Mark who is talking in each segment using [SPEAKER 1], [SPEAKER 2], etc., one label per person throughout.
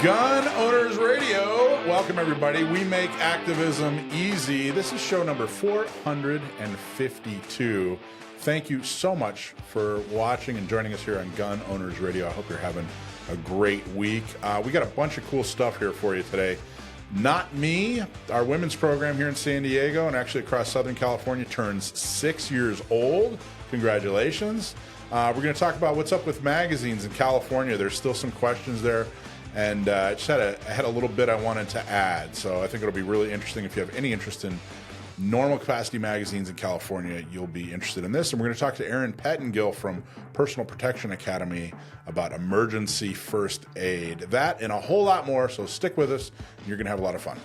[SPEAKER 1] Gun Owners Radio. Welcome, everybody. We make activism easy. This is show number 452. Thank you so much for watching and joining us here on Gun Owners Radio. I hope you're having a great week. We got a bunch of cool stuff here for you today. Not Me, our women's program here in San Diego and actually across Southern California, turns 6 years old. Congratulations. We're going to talk about what's up with magazines in California. There's still some questions there. And I had a little bit I wanted to add. So I think it'll be really interesting. If you have any interest in normal capacity magazines in California, you'll be interested in this. And we're going to talk to Erin Pettengill from Personal Protection Academy about emergency first aid. That and a whole lot more. So stick with us. And you're going to have a lot of fun.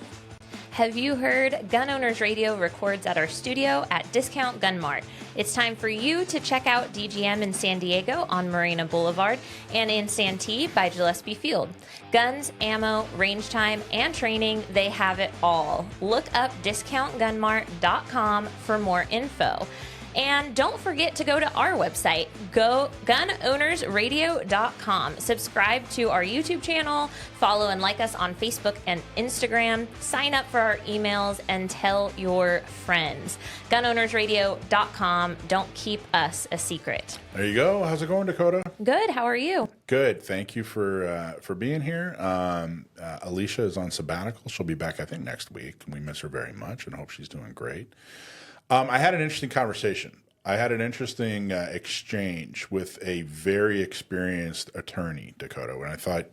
[SPEAKER 2] Have you heard Gun Owners Radio records at our studio at Discount Gun Mart? It's time for you to check out DGM in San Diego on Marina Boulevard and in Santee by Gillespie Field. Guns, ammo, range time, and training, they have it all. Look up discountgunmart.com for more info. And don't forget to go to our website, gunownersradio.com. Subscribe to our YouTube channel, follow and like us on Facebook and Instagram, sign up for our emails, and tell your friends. Gunownersradio.com. Don't keep us a secret.
[SPEAKER 1] There you go. How's it going, Dakota?
[SPEAKER 2] Good. How are you?
[SPEAKER 1] Good. Thank you for being here. Alicia is on sabbatical. She'll be back, I think, next week. We miss her very much and hope she's doing great. I had an interesting conversation. I had an interesting exchange with a very experienced attorney, Dakota, and I thought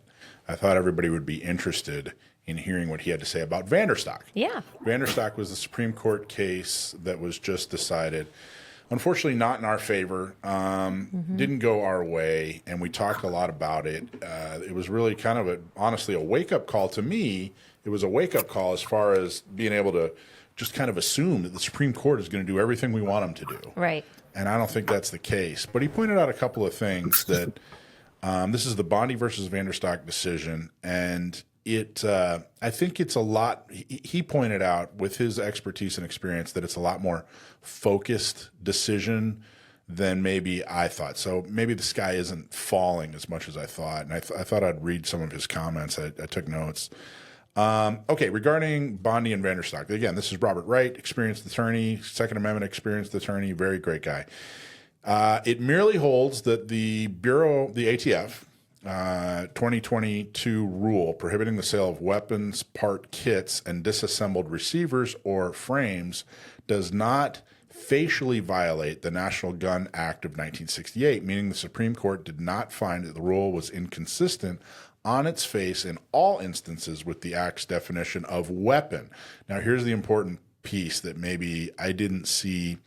[SPEAKER 1] everybody would be interested in hearing what he had to say about Vanderstok.
[SPEAKER 2] Yeah.
[SPEAKER 1] Vanderstok was the Supreme Court case that was just decided. Unfortunately, not in our favor. Didn't go our way, and we talked a lot about it. It was really kind of honestly a wake-up call to me. It was a wake-up call as far as being able to just kind of assume that the Supreme Court is going to do everything we want them to do.
[SPEAKER 2] Right.
[SPEAKER 1] And I don't think that's the case. But he pointed out a couple of things that this is the Bondi versus Vanderstok decision, and I think it's a lot. He pointed out with his expertise and experience that it's a lot more focused decision than maybe I thought. So maybe the sky isn't falling as much as I thought. And I thought I'd read some of his comments. I took notes. Okay, regarding Bondi and Vanderstok, again, this is Robert Wright, experienced attorney, Second Amendment experienced attorney, very great guy. It merely holds that the ATF 2022 rule prohibiting the sale of weapons, part kits, and disassembled receivers or frames does not facially violate the National Gun Act of 1968, meaning the Supreme Court did not find that the rule was inconsistent on its face in all instances with the Act's definition of weapon. Now, here's the important piece that maybe I didn't see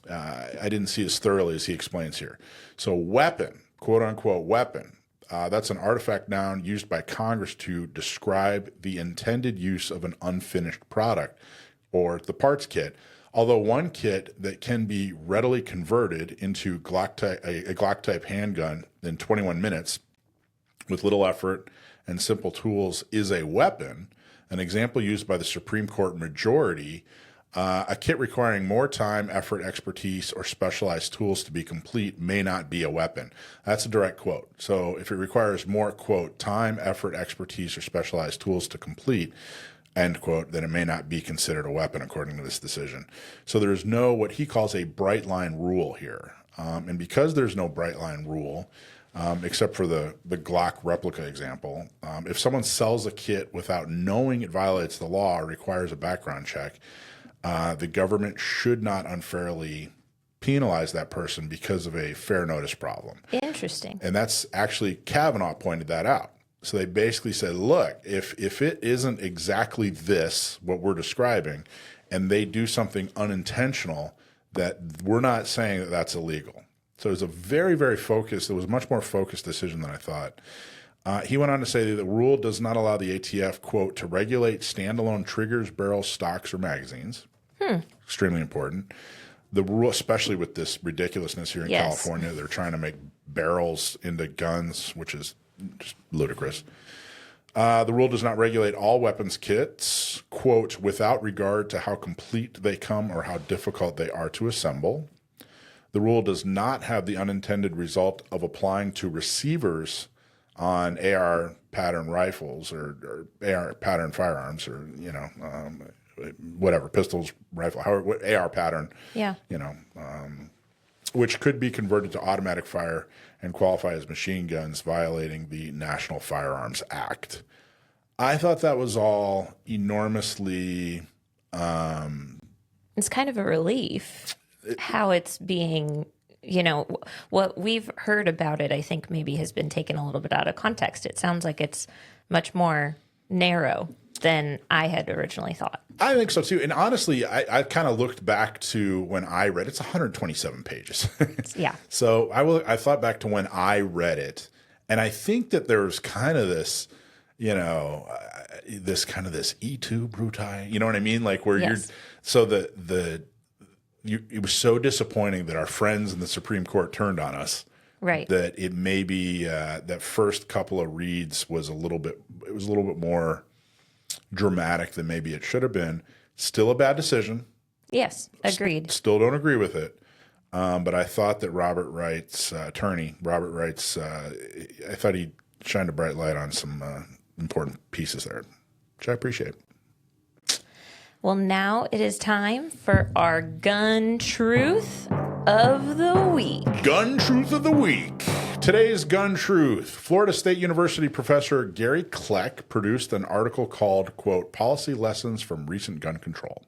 [SPEAKER 1] as thoroughly as he explains here. So weapon, quote unquote weapon, that's an artifact noun used by Congress to describe the intended use of an unfinished product or the parts kit. Although one kit that can be readily converted into a Glock-type handgun in 21 minutes with little effort and simple tools is a weapon, an example used by the Supreme Court majority, a kit requiring more time, effort, expertise, or specialized tools to be complete may not be a weapon. That's a direct quote. So if it requires more, quote, time, effort, expertise, or specialized tools to complete, end quote, then it may not be considered a weapon according to this decision. So there's no what he calls a bright line rule here. And because there's no bright line rule, except for the Glock replica example, if someone sells a kit without knowing it violates the law or requires a background check, the government should not unfairly penalize that person because of a fair notice problem.
[SPEAKER 2] Interesting.
[SPEAKER 1] And that's actually, Kavanaugh pointed that out. So they basically said, look, if it isn't exactly this, what we're describing, and they do something unintentional, that we're not saying that that's illegal. So it was a very, very focused, it was a much more focused decision than I thought. He went on to say that the rule does not allow the ATF, quote, to regulate standalone triggers, barrels, stocks, or magazines. Extremely important. The rule, especially with this ridiculousness here in California, they're trying to make barrels into guns, which is just ludicrous. The rule does not regulate all weapons kits, quote, without regard to how complete they come or how difficult they are to assemble. The rule does not have the unintended result of applying to receivers on AR pattern rifles or AR pattern firearms or, whatever, pistols, rifle, however, AR pattern,
[SPEAKER 2] Yeah.
[SPEAKER 1] Which could be converted to automatic fire and qualify as machine guns, violating the National Firearms Act. I thought that was all enormously...
[SPEAKER 2] It's kind of a relief how it's being, what we've heard about it, I think maybe has been taken a little bit out of context. It sounds like it's much more narrow than I had originally thought.
[SPEAKER 1] I think so too. And honestly, I kind of looked back to when I read it's 127 pages.
[SPEAKER 2] Yeah.
[SPEAKER 1] So I thought back to when I read it, and I think that there's kind of this, this E2 brutai, you know what I mean? Like where
[SPEAKER 2] Yes.
[SPEAKER 1] it was so disappointing that our friends in the Supreme Court turned on us.
[SPEAKER 2] Right.
[SPEAKER 1] That it maybe that first couple of reads was a little bit more dramatic than maybe it should have been. Still a bad decision.
[SPEAKER 2] Yes, agreed.
[SPEAKER 1] Still don't agree with it. But I thought that Robert Wright's I thought he shined a bright light on some important pieces there, which I appreciate.
[SPEAKER 2] Well, now it is time for our gun truth of the week.
[SPEAKER 1] Gun Truth of the Week. Today's Gun Truth. Florida State University professor Gary Kleck produced an article called, quote, Policy Lessons from Recent Gun Control.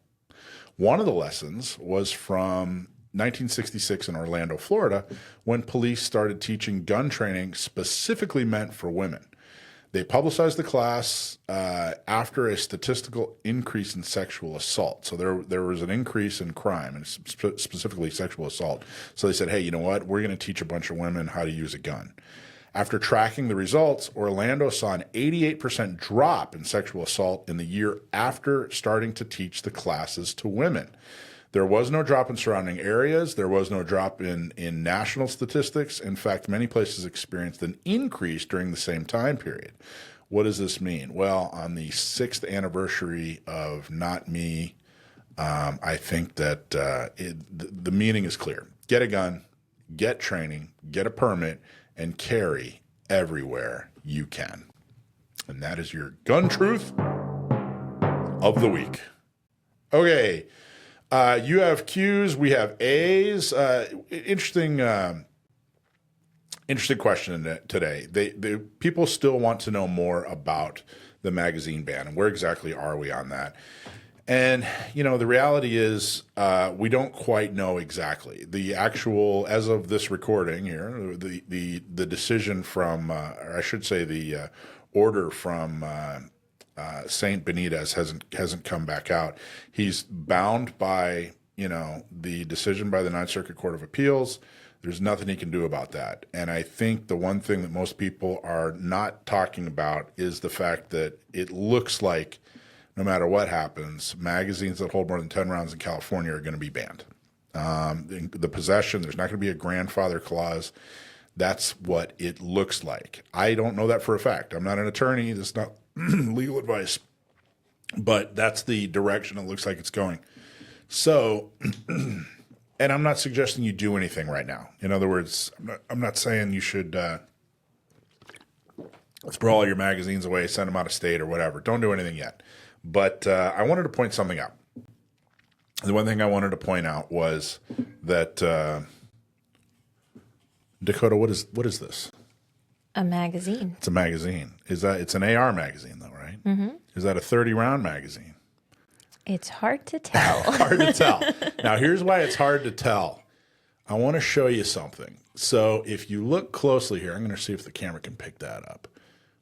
[SPEAKER 1] One of the lessons was from 1966 in Orlando, Florida, when police started teaching gun training specifically meant for women. They publicized the class after a statistical increase in sexual assault. So there was an increase in crime, and specifically sexual assault. So they said, hey, you know what? We're going to teach a bunch of women how to use a gun. After tracking the results, Orlando saw an 88% drop in sexual assault in the year after starting to teach the classes to women. There was no drop in surrounding areas. There was no drop in national statistics. In fact, many places experienced an increase during the same time period. What does this mean? Well, on the 6th anniversary of Not Me, I think that the meaning is clear. Get a gun, get training, get a permit, and carry everywhere you can. And that is your gun truth of the week. Okay. You have Q's, we have A's. Interesting question today. They people still want to know more about the magazine ban and where exactly are we on that. And the reality is we don't quite know exactly the actual, as of this recording here, the decision from, or I should say the order from. Saint Benitez hasn't come back out. He's bound by the decision by the Ninth Circuit Court of Appeals. There's nothing he can do about that. And I think the one thing that most people are not talking about is the fact that it looks like no matter what happens, magazines that hold more than 10 rounds in California are going to be banned. The possession, there's not going to be a grandfather clause. That's what it looks like. I don't know that for a fact. I'm not an attorney. This is not legal advice, but that's the direction it looks like it's going. So, and I'm not suggesting you do anything right now. In other words, I'm not saying you should throw all your magazines away, send them out of state or whatever. Don't do anything yet. But I wanted to point something out. The one thing I wanted to point out was that Dakota, what is this?
[SPEAKER 2] A magazine.
[SPEAKER 1] It's a magazine. It's an AR magazine though, right? Mm-hmm. Is that a 30-round magazine?
[SPEAKER 2] It's hard to tell.
[SPEAKER 1] Hard to tell. Now, here's why it's hard to tell. I want to show you something. So if you look closely here, I'm going to see if the camera can pick that up.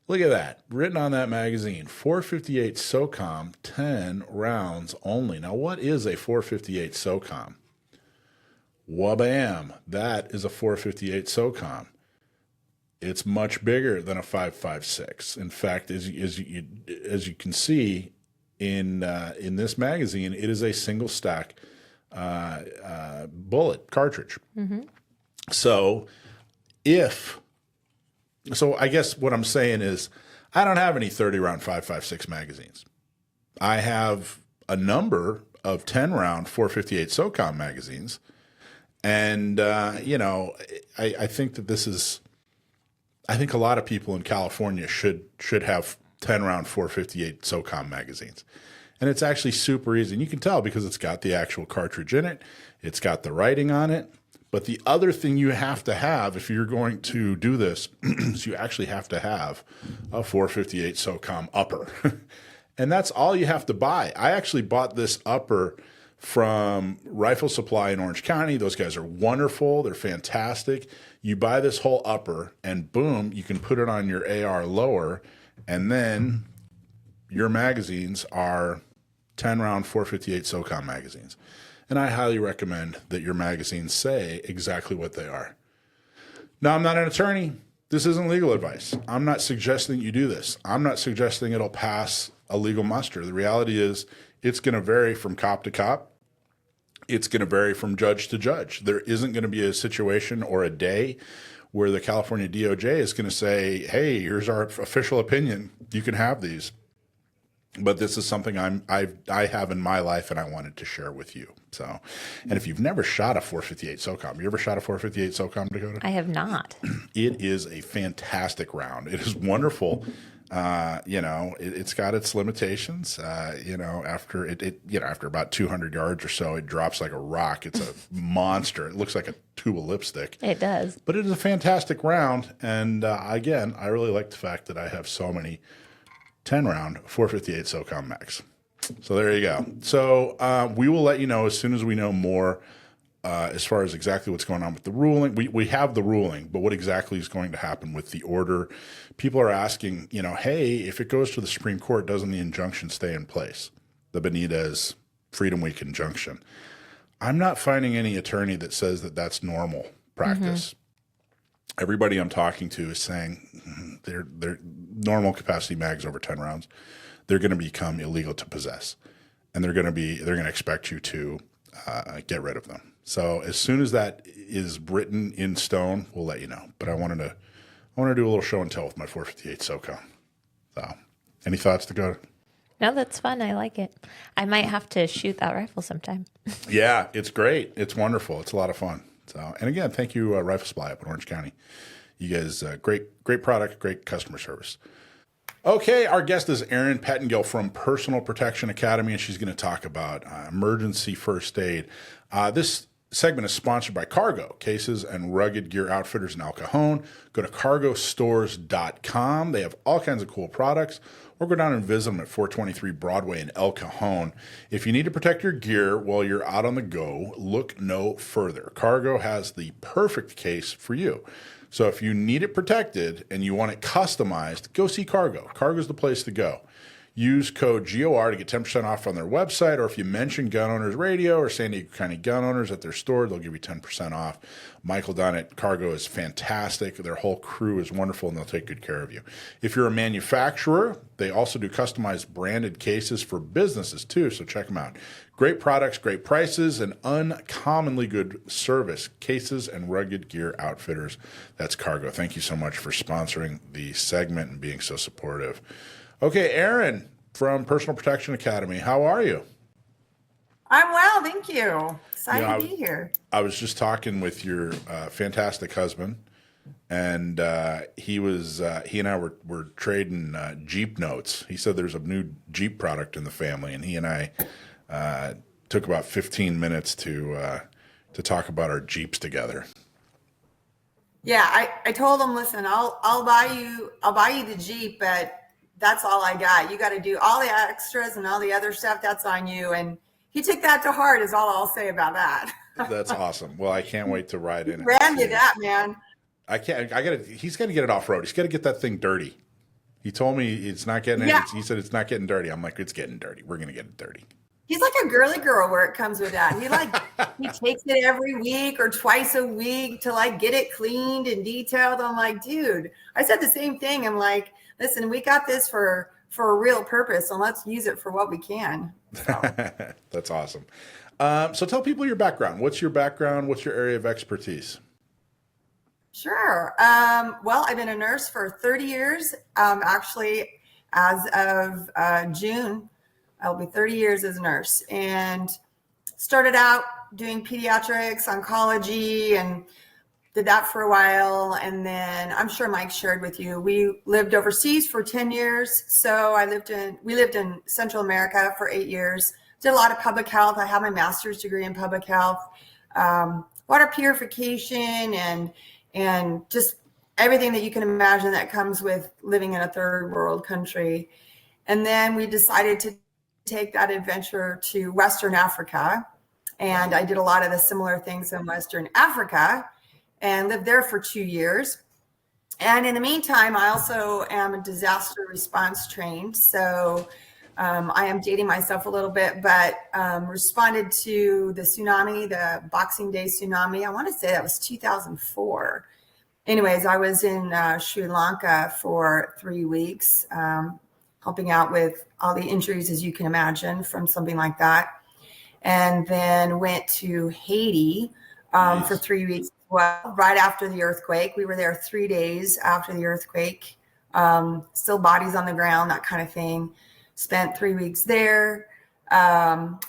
[SPEAKER 1] Look at that. Written on that magazine, 458 SOCOM, 10 rounds only. Now, what is a 458 SOCOM? Wabam. That is a 458 SOCOM. It's much bigger than a 5.56. In fact, as you can see in this magazine, it is a single stack bullet cartridge. Mm-hmm. So I guess what I'm saying is I don't have any 30-round 5.56 magazines. I have a number of 10-round 458 SOCOM magazines, and I think that this is. I think a lot of people in California should have 10 round 458 SOCOM magazines. And it's actually super easy. And you can tell because it's got the actual cartridge in it. It's got the writing on it. But the other thing you have to have if you're going to do this is you actually have to have a 458 SOCOM upper. And that's all you have to buy. I actually bought this upper from Rifle Supply in Orange County. Those guys are wonderful. They're fantastic. You buy this whole upper and boom, you can put it on your AR lower, and then your magazines are 10 round 458 SOCOM magazines. And I highly recommend that your magazines say exactly what they are. Now, I'm not an attorney. This isn't legal advice. I'm not suggesting you do this. I'm not suggesting it'll pass a legal muster. The reality is it's going to vary from cop to cop. It's going to vary from judge to judge. There isn't going to be a situation or a day where the California DOJ is going to say, hey, here's our official opinion. You can have these. But this is something I have in my life, and I wanted to share with you. So, and if you've never shot a 458 SOCOM, you ever shot a 458 SOCOM, Dakota?
[SPEAKER 2] I have not.
[SPEAKER 1] It is a fantastic round. It is wonderful. It's got its limitations. After about 200 yards or so, it drops like a rock. It's a monster. It looks like a tube of lipstick.
[SPEAKER 2] It does.
[SPEAKER 1] But it is a fantastic round. And again, I really like the fact that I have so many 10 round 458 SOCOM mags. So there you go. So we will let you know as soon as we know more as far as exactly what's going on with the ruling. We have the ruling, but what exactly is going to happen with the order? People are asking, hey, if it goes to the Supreme Court, doesn't the injunction stay in place? The Benitez Freedom Week injunction. I'm not finding any attorney that says that that's normal practice. Mm-hmm. Everybody I'm talking to is saying they're normal capacity mags over 10 rounds. They're going to become illegal to possess, and they're going to expect you to get rid of them. So as soon as that is written in stone, we'll let you know. But I wanted to do a little show and tell with my 458 SOCOM. So, any thoughts, Dakota?
[SPEAKER 2] No, that's fun. I like it. I might have to shoot that rifle sometime.
[SPEAKER 1] Yeah, it's great. It's wonderful. It's a lot of fun. So, and again, thank you, Rifle Supply up in Orange County. You guys, great product, great customer service. Okay, our guest is Erin Pettengill from Personal Protection Academy, and she's going to talk about emergency first aid. This segment is sponsored by Cargo, cases and rugged gear outfitters in El Cajon. Go to cargostores.com. They have all kinds of cool products. Or go down and visit them at 423 Broadway in El Cajon. If you need to protect your gear while you're out on the go, look no further. Cargo has the perfect case for you. So if you need it protected and you want it customized, go see Cargo. Cargo's the place to go. Use code GOR to get 10% off on their website, or if you mention Gun Owners Radio or San Diego County Gun Owners at their store, they'll give you 10% off. Michael Dunn at Cargo is fantastic. Their whole crew is wonderful, and they'll take good care of you. If you're a manufacturer, they also do customized branded cases for businesses too, so check them out. Great products, great prices, and uncommonly good service. Cases and rugged gear outfitters. That's Cargo. Thank you so much for sponsoring the segment and being so supportive. Okay, Erin from Personal Protection Academy, how are you?
[SPEAKER 3] I'm well, thank you. Excited to be here.
[SPEAKER 1] I was just talking with your fantastic husband, and he and I were trading Jeep notes. He said there's a new Jeep product in the family, and he and I took about 15 minutes to talk about our Jeeps together.
[SPEAKER 3] Yeah, I told him, listen, I'll buy you the Jeep, but that's all I got. You got to do all the extras and all the other stuff. That's on you. And he took that to heart is all I'll say about that.
[SPEAKER 1] That's awesome. Well, I can't wait to ride in it.
[SPEAKER 3] Ran you that, man.
[SPEAKER 1] He's got to get it off road. He's got to get that thing dirty. He told me it's not getting, he said it's not getting dirty. I'm like, it's getting dirty. We're going to get it dirty.
[SPEAKER 3] He's like a girly girl where it comes with that. He takes it every week or twice a week to get it cleaned and detailed. I'm like, dude, I said the same thing. I'm like, listen, we got this for a real purpose, and let's use it for what we can. So.
[SPEAKER 1] That's awesome. So tell people your background. What's your background? What's your area of expertise?
[SPEAKER 3] Sure. Well, I've been a nurse for 30 years. Actually, as of June, I'll be 30 years as a nurse, and started out doing pediatrics, oncology, and did that for a while. And then I'm sure Mike shared with you, we lived overseas for 10 years. So we lived in Central America for 8 years, did a lot of public health. I have my master's degree in public health, water purification, and just everything that you can imagine that comes with living in a third world country. And then we decided to take that adventure to Western Africa. And I did a lot of the similar things in Western Africa and lived there for 2 years. And in the meantime, I also am a disaster response trained. So I am dating myself a little bit, but responded to the tsunami, the Boxing Day tsunami. I want to say that was 2004. Anyways, I was in Sri Lanka for 3 weeks, helping out with all the injuries, as you can imagine, from something like that. And then went to Haiti for 3 weeks. Well, right after the earthquake. We were there 3 days after the earthquake. Still bodies on the ground, that kind of thing. Spent 3 weeks there.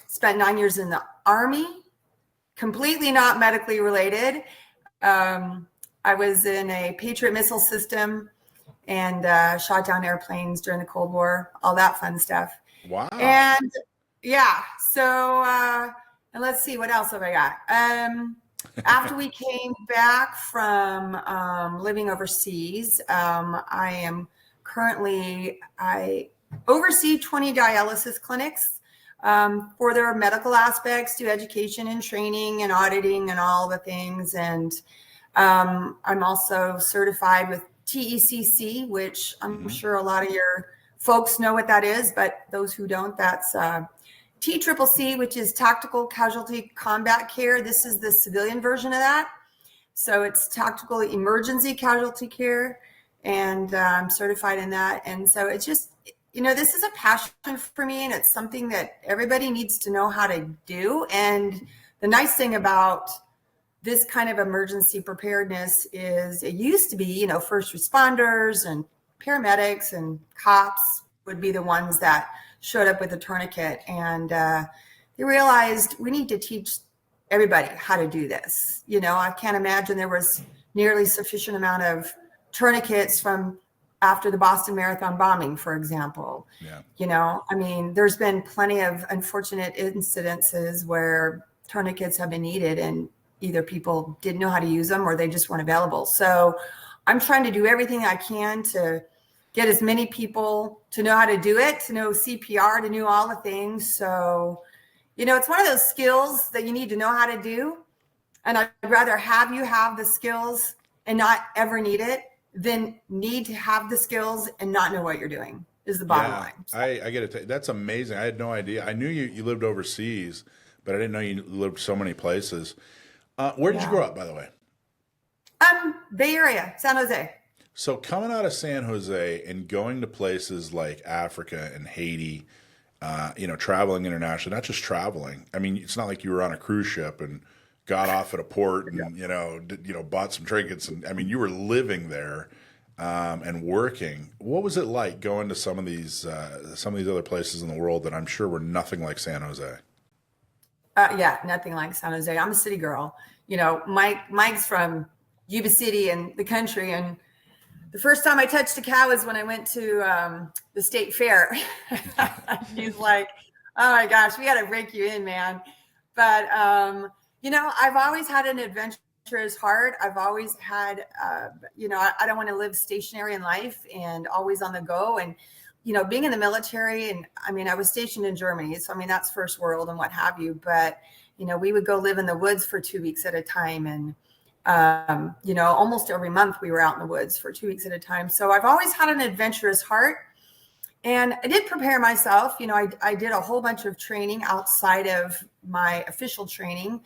[SPEAKER 3] Spent 9 years in the Army, completely not medically related. I was in a Patriot missile system and shot down airplanes during the Cold War, all that fun stuff.
[SPEAKER 1] Wow.
[SPEAKER 3] And yeah, so and let's see, what else have I got? After we came back from living overseas, I oversee 20 dialysis clinics for their medical aspects, do education and training and auditing and all the things. And I'm also certified with TECC, which I'm sure a lot of your folks know what that is, but those who don't, that's TCCC, which is Tactical Casualty Combat Care. This is the civilian version of that. So it's Tactical Emergency Casualty Care, and I'm certified in that. And so it's just, this is a passion for me, and it's something that everybody needs to know how to do. And the nice thing about this kind of emergency preparedness is it used to be, first responders and paramedics and cops would be the ones that showed up with a tourniquet, and they realized we need to teach everybody how to do this. I can't imagine there was nearly sufficient amount of tourniquets from after the Boston Marathon bombing, for example. Yeah. There's been plenty of unfortunate incidences where tourniquets have been needed and either people didn't know how to use them or they just weren't available. So I'm trying to do everything I can to get as many people to know how to do it, to know CPR, to know all the things. So, it's one of those skills that you need to know how to do. And I'd rather have you have the skills and not ever need it than need to have the skills and not know what you're doing, is the bottom line. So.
[SPEAKER 1] I get it. That's amazing. I had no idea. I knew you lived overseas, but I didn't know you lived so many places. Where did you grow up, by the way?
[SPEAKER 3] Bay Area, San Jose.
[SPEAKER 1] So coming out of San Jose and going to places like Africa and Haiti, traveling internationally, not just traveling. It's not like you were on a cruise ship and got off at a port and, bought some trinkets. And you were living there and working. What was it like going to some of these other places in the world that I'm sure were nothing like San Jose?
[SPEAKER 3] Yeah, nothing like San Jose. I'm a city girl. Mike's from Yuba City and the country, and the first time I touched a cow was when I went to the state fair. He's like, oh my gosh, we got to break you in, man. But, I've always had an adventurous heart. I've always had, I don't want to live stationary in life and always on the go. And, being in the military, and I was stationed in Germany. So, that's first world and what have you. But, we would go live in the woods for 2 weeks at a time. And, almost every month we were out in the woods for 2 weeks at a time. So I've always had an adventurous heart, and I did prepare myself. I did a whole bunch of training outside of my official training,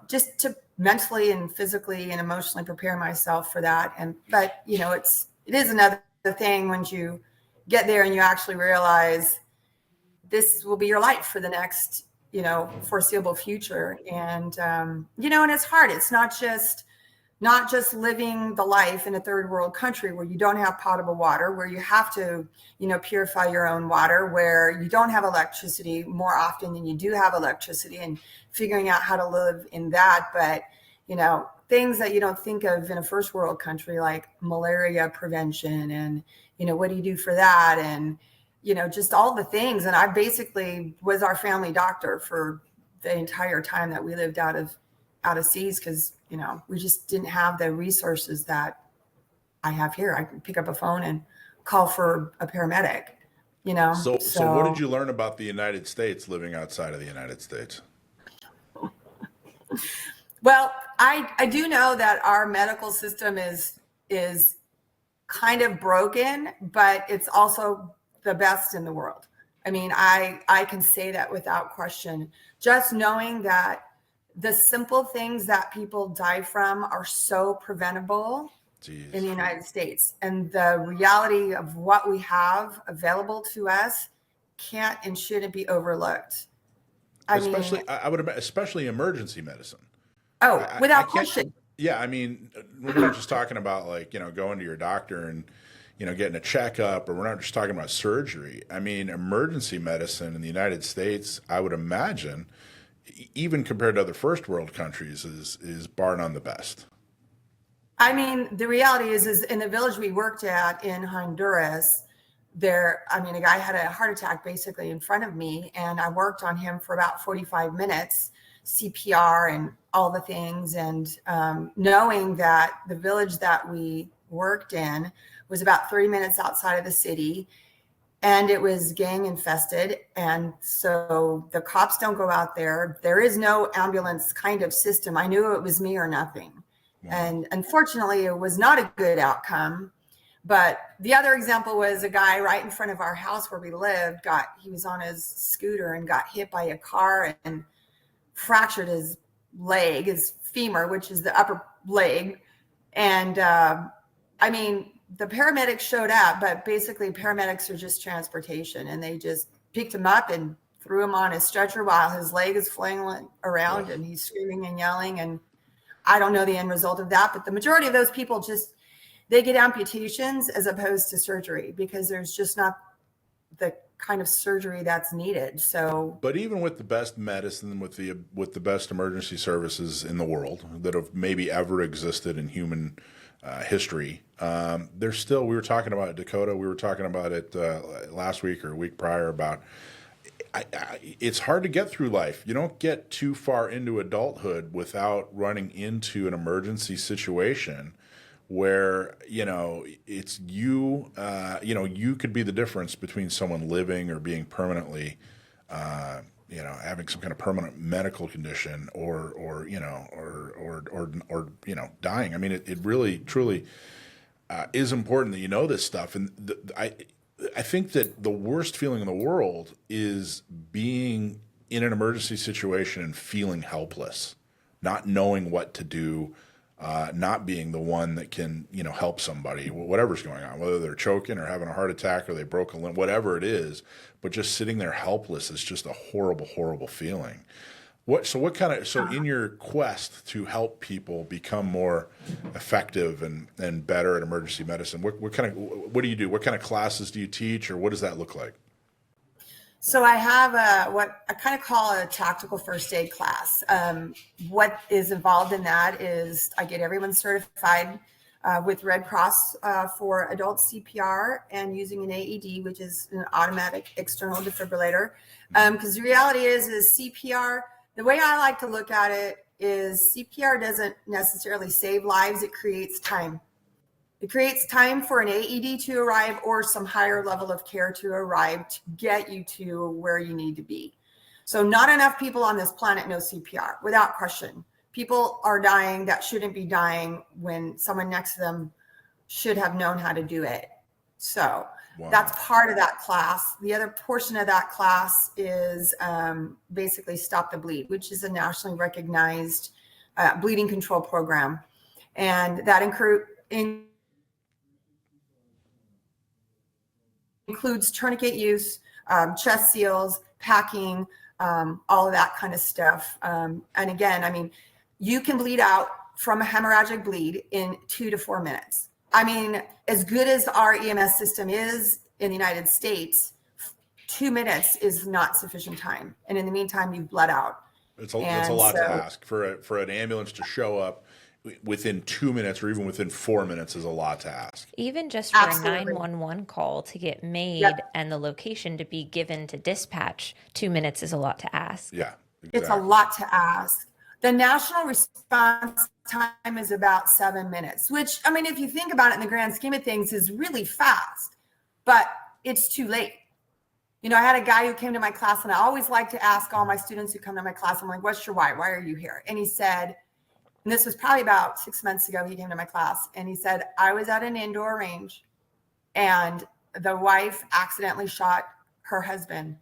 [SPEAKER 3] just to mentally and physically and emotionally prepare myself for that. But it is another thing when you get there and you actually realize this will be your life for the next foreseeable future. And, and it's hard. It's not just living the life in a third world country where you don't have potable water, where you have to, purify your own water, where you don't have electricity more often than you do have electricity, and figuring out how to live in that. But, things that you don't think of in a first world country, like malaria prevention and, what do you do for that? And, just all the things. And I basically was our family doctor for the entire time that we lived out of seas, because, we just didn't have the resources that I have here. I can pick up a phone and call for a paramedic,
[SPEAKER 1] So what did you learn about the United States living outside of the United States?
[SPEAKER 3] Well, I do know that our medical system is kind of broken, but it's also the best in the world. I mean, I can say that without question. Just knowing that the simple things that people die from are so preventable. Jeez. In the United States, and the reality of what we have available to us can't and shouldn't be overlooked.
[SPEAKER 1] Especially emergency medicine.
[SPEAKER 3] Oh, without question.
[SPEAKER 1] Yeah, I mean, we're not just talking about going to your doctor and getting a checkup, or we're not just talking about surgery. I mean, emergency medicine in the United States, I would imagine, even compared to other first world countries, is bar none the best.
[SPEAKER 3] I mean, the reality is in the village we worked at in Honduras, a guy had a heart attack basically in front of me, and I worked on him for about 45 minutes, CPR and all the things. And knowing that the village that we worked in was about 30 minutes outside of the city, and it was gang infested. And so the cops don't go out there. There is no ambulance kind of system. I knew it was me or nothing. And unfortunately, it was not a good outcome. But the other example was a guy right in front of our house where we lived. He was on his scooter and got hit by a car and fractured his leg, his femur, which is the upper leg. And the paramedics showed up, but basically paramedics are just transportation, and they just picked him up and threw him on his stretcher while his leg is flailing around and he's screaming and yelling. And I don't know the end result of that, but the majority of those people they get amputations as opposed to surgery, because there's just not the kind of surgery that's needed. So, but
[SPEAKER 1] even with the best medicine, with the best emergency services in the world that have maybe ever existed in human history, there's still, we were talking about Dakota, we were talking about it last week or a week prior about, it's hard to get through life. You don't get too far into adulthood without running into an emergency situation where, it's you could be the difference between someone living or being permanently, having some kind of permanent medical condition or dying. I mean, it really, truly is important that you know this stuff. And I think that the worst feeling in the world is being in an emergency situation and feeling helpless, not knowing what to do, not being the one that can, help somebody, whatever's going on, whether they're choking or having a heart attack or they broke a limb, whatever it is, but just sitting there helpless is just a horrible, horrible feeling. So in your quest to help people become more effective and better at emergency medicine, what do you do? What kind of classes do you teach, or what does that look like?
[SPEAKER 3] So I have what I kind of call a tactical first aid class. What is involved in that is I get everyone certified with Red Cross for adult CPR and using an AED, which is an automatic external defibrillator. Because the reality is CPR, the way I like to look at it is CPR doesn't necessarily save lives. It creates time. It creates time for an AED to arrive or some higher level of care to arrive to get you to where you need to be. So not enough people on this planet know CPR, without question. People are dying that shouldn't be dying when someone next to them should have known how to do it. So that's part of that class. The other portion of that class is basically Stop the Bleed, which is a nationally recognized bleeding control program. And that includes tourniquet use, chest seals, packing, all of that kind of stuff. And again, I mean, you can bleed out from a hemorrhagic bleed in 2 to 4 minutes. I mean, as good as our EMS system is in the United States, 2 minutes is not sufficient time. And in the meantime, you've bled out.
[SPEAKER 1] It's a
[SPEAKER 3] And
[SPEAKER 1] lot to
[SPEAKER 3] so
[SPEAKER 1] ask for an ambulance to show up within 2 minutes or even within 4 minutes is a lot to ask.
[SPEAKER 2] Even just for
[SPEAKER 3] absolutely.
[SPEAKER 2] a 911 call to get made
[SPEAKER 3] Yep.
[SPEAKER 2] and the location to be given to dispatch, 2 minutes is a lot to ask.
[SPEAKER 1] Yeah,
[SPEAKER 3] It's a
[SPEAKER 1] exactly.
[SPEAKER 3] lot to ask. The national response time is about 7 minutes, which, I mean, if you think about it in the grand scheme of things, is really fast, but it's too late. You know, I had a guy who came to my class, and I always like to ask all my students who come to my class, I'm like, what's your why? Why are you here? And he said, and this was probably about 6 months ago, he came to my class, and he said, I was at an indoor range, and the wife accidentally shot her husband.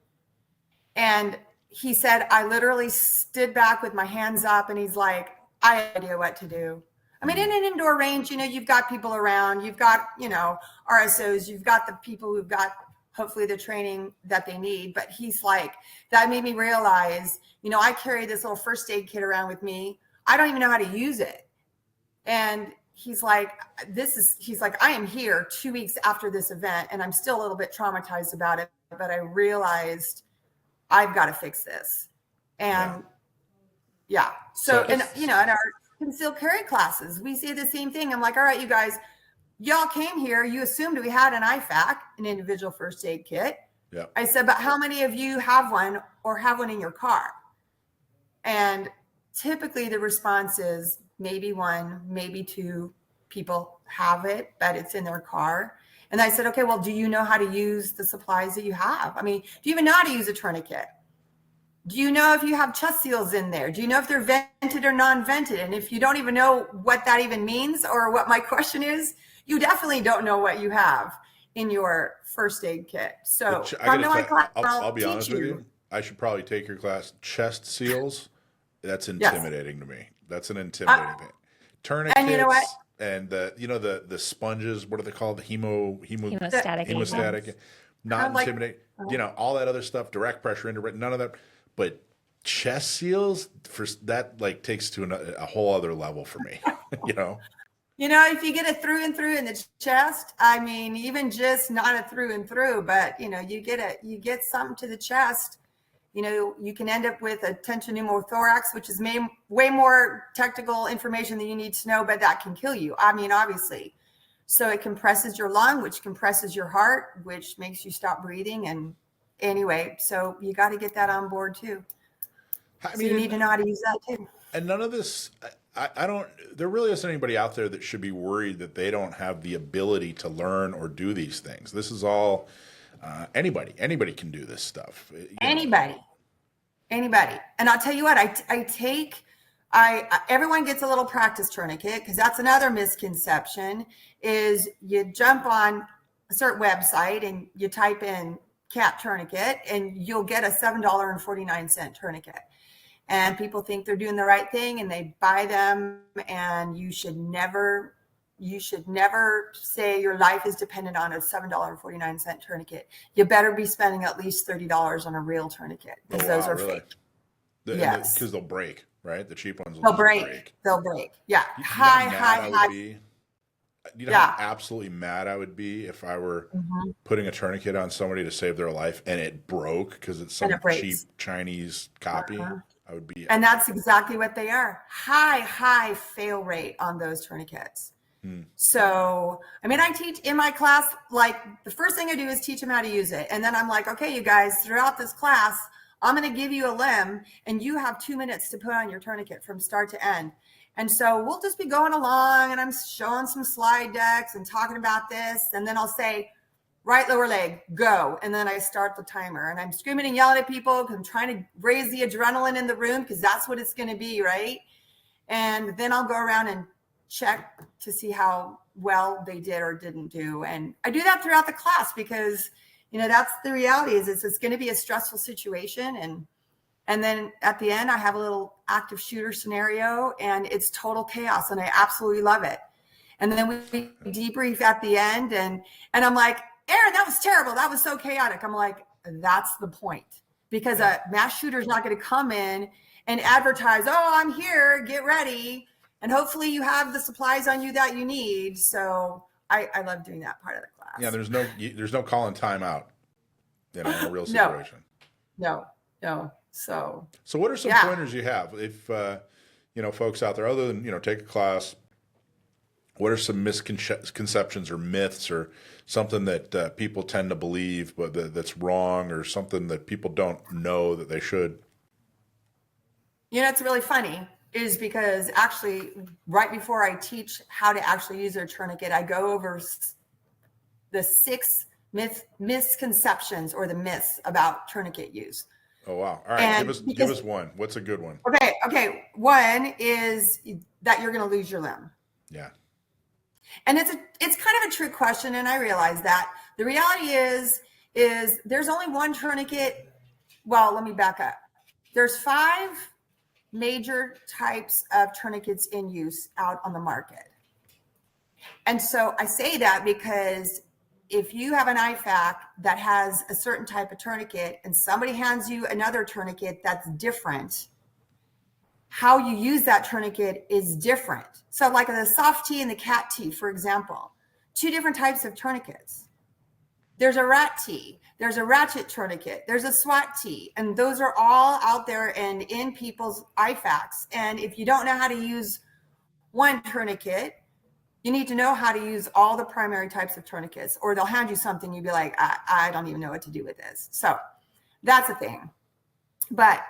[SPEAKER 3] And he said, I literally stood back with my hands up, and he's like, I have no idea what to do. I mean, in an indoor range, you know, you've got people around, you've got, you know, RSOs, you've got the people who've got hopefully the training that they need. But he's like, that made me realize, you know, I carry this little first aid kit around with me. I don't even know how to use it. And he's like, he's like, I am here 2 weeks after this event, and I'm still a little bit traumatized about it, but I realized I've got to fix this. And yeah. So and you know, in our concealed carry classes, we say the same thing. I'm like, all right, you guys, y'all came here, you assumed we had an IFAC, an individual first aid kit.
[SPEAKER 1] Yeah.
[SPEAKER 3] I said, but how many of you have one or have one in your car? And typically the response is maybe one, maybe two people have it, but it's in their car. And I said, okay, well, do you know how to use the supplies that you have? I mean, do you even know how to use a tourniquet? Do you know if you have chest seals in there? Do you know if they're vented or non-vented? And if you don't even know what that even means, or what my question is, you definitely don't know what you have in your first aid kit. So come to my class,
[SPEAKER 1] I'll be
[SPEAKER 3] teach
[SPEAKER 1] honest with you. I should probably take your class. Chest seals, that's intimidating to me. That's an intimidating thing. Tourniquets,
[SPEAKER 3] and you know what?
[SPEAKER 1] And the sponges, what are they called? The hemostatic, not intimidating. You know, all that other stuff, direct pressure, indirect, none of that. But chest seals, for that, like, takes to a whole other level for me. You know,
[SPEAKER 3] if you get it through and through in the chest, I mean, even just not a through and through, but you get something to the chest. You know, you can end up with a tension pneumothorax, which is way more technical information than you need to know, but that can kill you. I mean, obviously. So it compresses your lung, which compresses your heart, which makes you stop breathing. And anyway, so you got to get that on board too. I mean, so you need to know how to use that too.
[SPEAKER 1] And none of this, I don't, there really isn't anybody out there that should be worried that they don't have the ability to learn or do these things. This is all, anybody can do this stuff.
[SPEAKER 3] Anybody. And I'll tell you what, everyone gets a little practice tourniquet, because that's another misconception, is you jump on a certain website and you type in cat tourniquet and you'll get a $7.49 tourniquet. And people think they're doing the right thing and they buy them, and you should never say your life is dependent on a $7.49 tourniquet. You better be spending at least $30 on a real tourniquet, because those are fake.
[SPEAKER 1] Yes. Because they'll break, right? The cheap ones
[SPEAKER 3] will break. They'll break. Yeah. High.
[SPEAKER 1] You know how absolutely mad I would be if I were putting a tourniquet on somebody to save their life and it broke because it's some cheap Chinese copy. I would be.
[SPEAKER 3] And that's exactly what they are. High fail rate on those tourniquets. So, I mean, I teach in my class, like, the first thing I do is teach them how to use it. And then I'm like, okay, you guys, throughout this class, I'm going to give you a limb and you have 2 minutes to put on your tourniquet from start to end. And so we'll just be going along and I'm showing some slide decks and talking about this. And then I'll say, right lower leg, go. And then I start the timer and I'm screaming and yelling at people because I'm trying to raise the adrenaline in the room, because that's what it's going to be, right? And then I'll go around and check to see how well they did or didn't do. And I do that throughout the class because, that's the reality, is it's going to be a stressful situation. And then at the end, I have a little active shooter scenario and it's total chaos and I absolutely love it. And then we debrief at the end and I'm like, Erin, that was terrible. That was so chaotic. I'm like, that's the point, because a mass shooter is not going to come in and advertise, oh, I'm here, get ready. And hopefully you have the supplies on you that you need. So I love doing that part of the class.
[SPEAKER 1] Yeah, there's no calling time out, in a real situation.
[SPEAKER 3] No. So
[SPEAKER 1] what are some
[SPEAKER 3] yeah.
[SPEAKER 1] pointers you have if folks out there, other than take a class? What are some misconceptions or myths or something that people tend to believe but that's wrong, or something that people don't know that they should?
[SPEAKER 3] It's really funny is because actually right before I teach how to actually use a tourniquet, I go over the 6 misconceptions or the myths about tourniquet use.
[SPEAKER 1] Oh, wow. All right.
[SPEAKER 3] And
[SPEAKER 1] Give us one. What's a good one?
[SPEAKER 3] Okay. One is that you're going to lose your limb.
[SPEAKER 1] Yeah.
[SPEAKER 3] And it's kind of a trick question. And I realize that the reality is there's only one tourniquet. Well, let me back up. There's 5 major types of tourniquets in use out on the market. And so I say that because if you have an IFAC that has a certain type of tourniquet and somebody hands you another tourniquet that's different, how you use that tourniquet is different. So like the soft T and the cat T, for example, 2 different types of tourniquets. There's a rat T, there's a ratchet tourniquet, there's a SWAT T, and those are all out there and in people's IFACs. And if you don't know how to use one tourniquet, you need to know how to use all the primary types of tourniquets, or they'll hand you something, you'll be like, I don't even know what to do with this. So that's a thing. But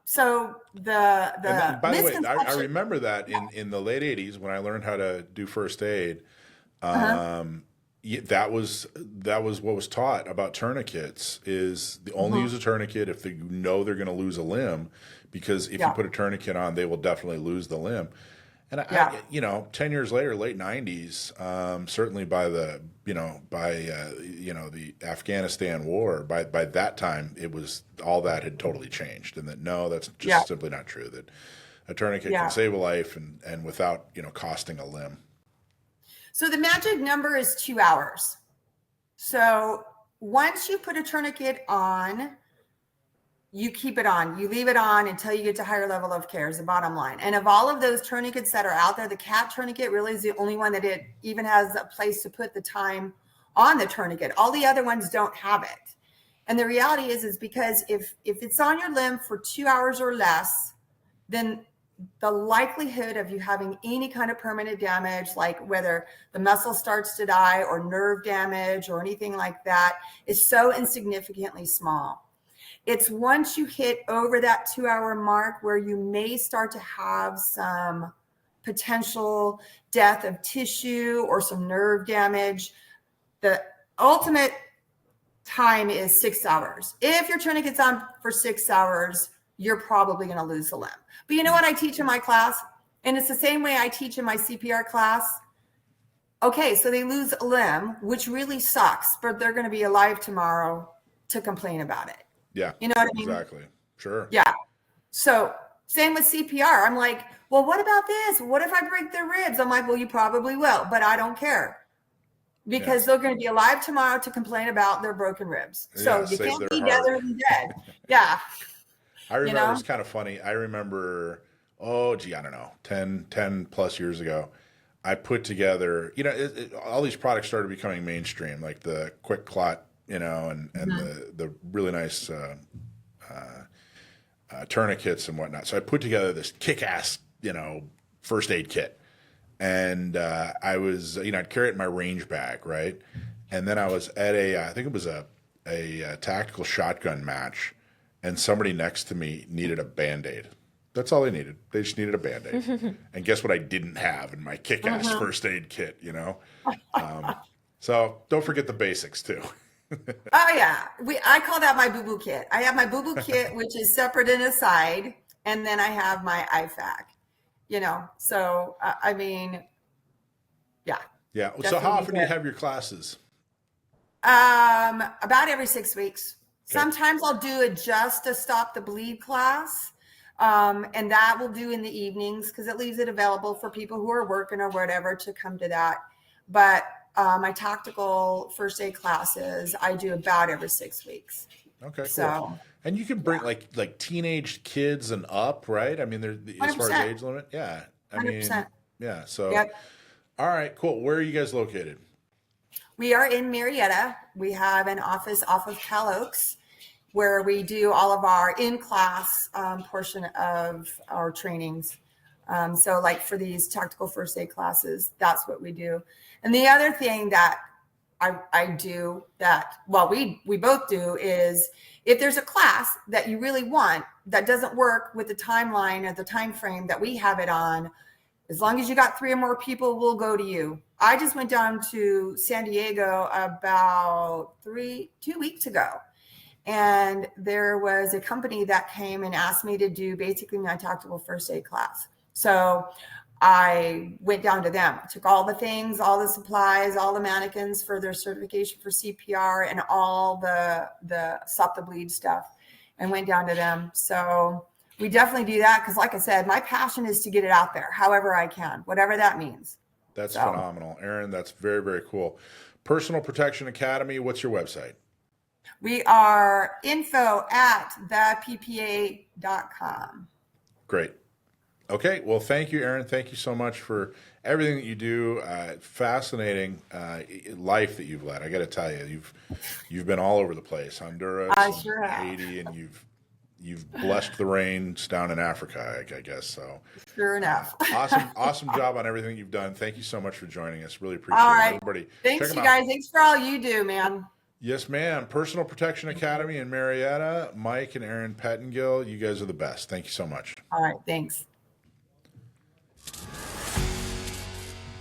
[SPEAKER 3] so the
[SPEAKER 1] by the way, I remember that in the late 80s when I learned how to do first aid, that was what was taught about tourniquets, is the only use a tourniquet if you know they're going to lose a limb, because if you put a tourniquet on, they will definitely lose the limb. And I 10 years later, late 90s, certainly by the Afghanistan war, by that time, it was all that had totally changed, and that no, that's just simply not true. That a tourniquet can save a life and without costing a limb.
[SPEAKER 3] So the magic number is 2 hours. So once you put a tourniquet on, you keep it on. You leave it on until you get to higher level of care is the bottom line. And of all of those tourniquets that are out there, the cat tourniquet really is the only one that it even has a place to put the time on the tourniquet. All the other ones don't have it. And the reality is because if it's on your limb for 2 hours or less, then the likelihood of you having any kind of permanent damage, like whether the muscle starts to die or nerve damage or anything like that, is so insignificantly small. It's once you hit over that 2 hour mark where you may start to have some potential death of tissue or some nerve damage. The ultimate time is 6 hours. If your tourniquet's on for 6 hours, you're probably going to lose the limb. But you know what I teach in my class? And it's the same way I teach in my CPR class. Okay, so they lose a limb, which really sucks, but they're going to be alive tomorrow to complain about it.
[SPEAKER 1] Yeah.
[SPEAKER 3] You know what I mean?
[SPEAKER 1] Exactly. Sure.
[SPEAKER 3] Yeah. So same with CPR. I'm like, well, what about this? What if I break their ribs? I'm like, well, you probably will, but I don't care. Because they're going to be alive tomorrow to complain about their broken ribs. So you can't be dead or dead. Yeah.
[SPEAKER 1] I remember, it was kind of funny. I remember, I don't know, 10 plus years ago, I put together, all these products started becoming mainstream, like the Quick Clot, and the really nice tourniquets and whatnot. So I put together this kick-ass, first aid kit. And I was, I'd carry it in my range bag, right? And then I was at I think it was a tactical shotgun match, and somebody next to me needed a Band-Aid. That's all they needed. They just needed a Band-Aid. And guess what I didn't have in my kick-ass first aid kit, So don't forget the basics, too.
[SPEAKER 3] Oh, yeah. I call that my boo-boo kit. I have my boo-boo kit, which is separate and aside, and then I have my IFAC, So, I mean, yeah.
[SPEAKER 1] Yeah. So how often do you have your classes?
[SPEAKER 3] About every 6 weeks. Okay. Sometimes I'll do a just to stop the bleed class. And that we'll do in the evenings because it leaves it available for people who are working or whatever to come to that. But my tactical first aid classes, I do about every 6 weeks.
[SPEAKER 1] Okay,
[SPEAKER 3] so,
[SPEAKER 1] cool. And you can bring like teenage kids and up, right? I mean, as far as age limit, yeah. I
[SPEAKER 3] 100%.
[SPEAKER 1] mean, yeah. So, All right, cool. Where are you guys located?
[SPEAKER 3] We are in Marietta. We have an office off of Cal Oaks. where we do all of our in-class portion of our trainings. So like for these tactical first aid classes, that's what we do. And the other thing that I do that, well, we both do, is if there's a class that you really want that doesn't work with the timeline or the time frame that we have it on, as long as you got 3 or more people, we'll go to you. I just went down to San Diego about 2 weeks ago. And there was a company that came and asked me to do basically my tactical first aid class. So I went down to them, took all the things, all the supplies, all the mannequins for their certification for CPR and all the stop the bleed stuff, and went down to them. So we definitely do that because, like I said, my passion is to get it out there however I can, whatever that means.
[SPEAKER 1] That's phenomenal. Erin, that's very, very cool. Personal Protection Academy, what's your website?
[SPEAKER 3] We are info@theppa.com.
[SPEAKER 1] Great. Okay. Well, thank you, Erin. Thank you so much for everything that you do. Fascinating life that you've led. I got to tell you, you've been all over the place. Honduras,
[SPEAKER 3] sure have.
[SPEAKER 1] Haiti, and you've blessed the rains down in Africa, I guess. So
[SPEAKER 3] sure enough.
[SPEAKER 1] Awesome job on everything you've done. Thank you so much for joining us. Really appreciate
[SPEAKER 3] all
[SPEAKER 1] it.
[SPEAKER 3] right.
[SPEAKER 1] Everybody,
[SPEAKER 3] thanks, you guys. Thanks for all you do, man.
[SPEAKER 1] Yes, ma'am. Personal Protection Academy in Marietta. Mike and Erin Pettengill, you guys are the best. Thank you so much.
[SPEAKER 3] All right. Thanks.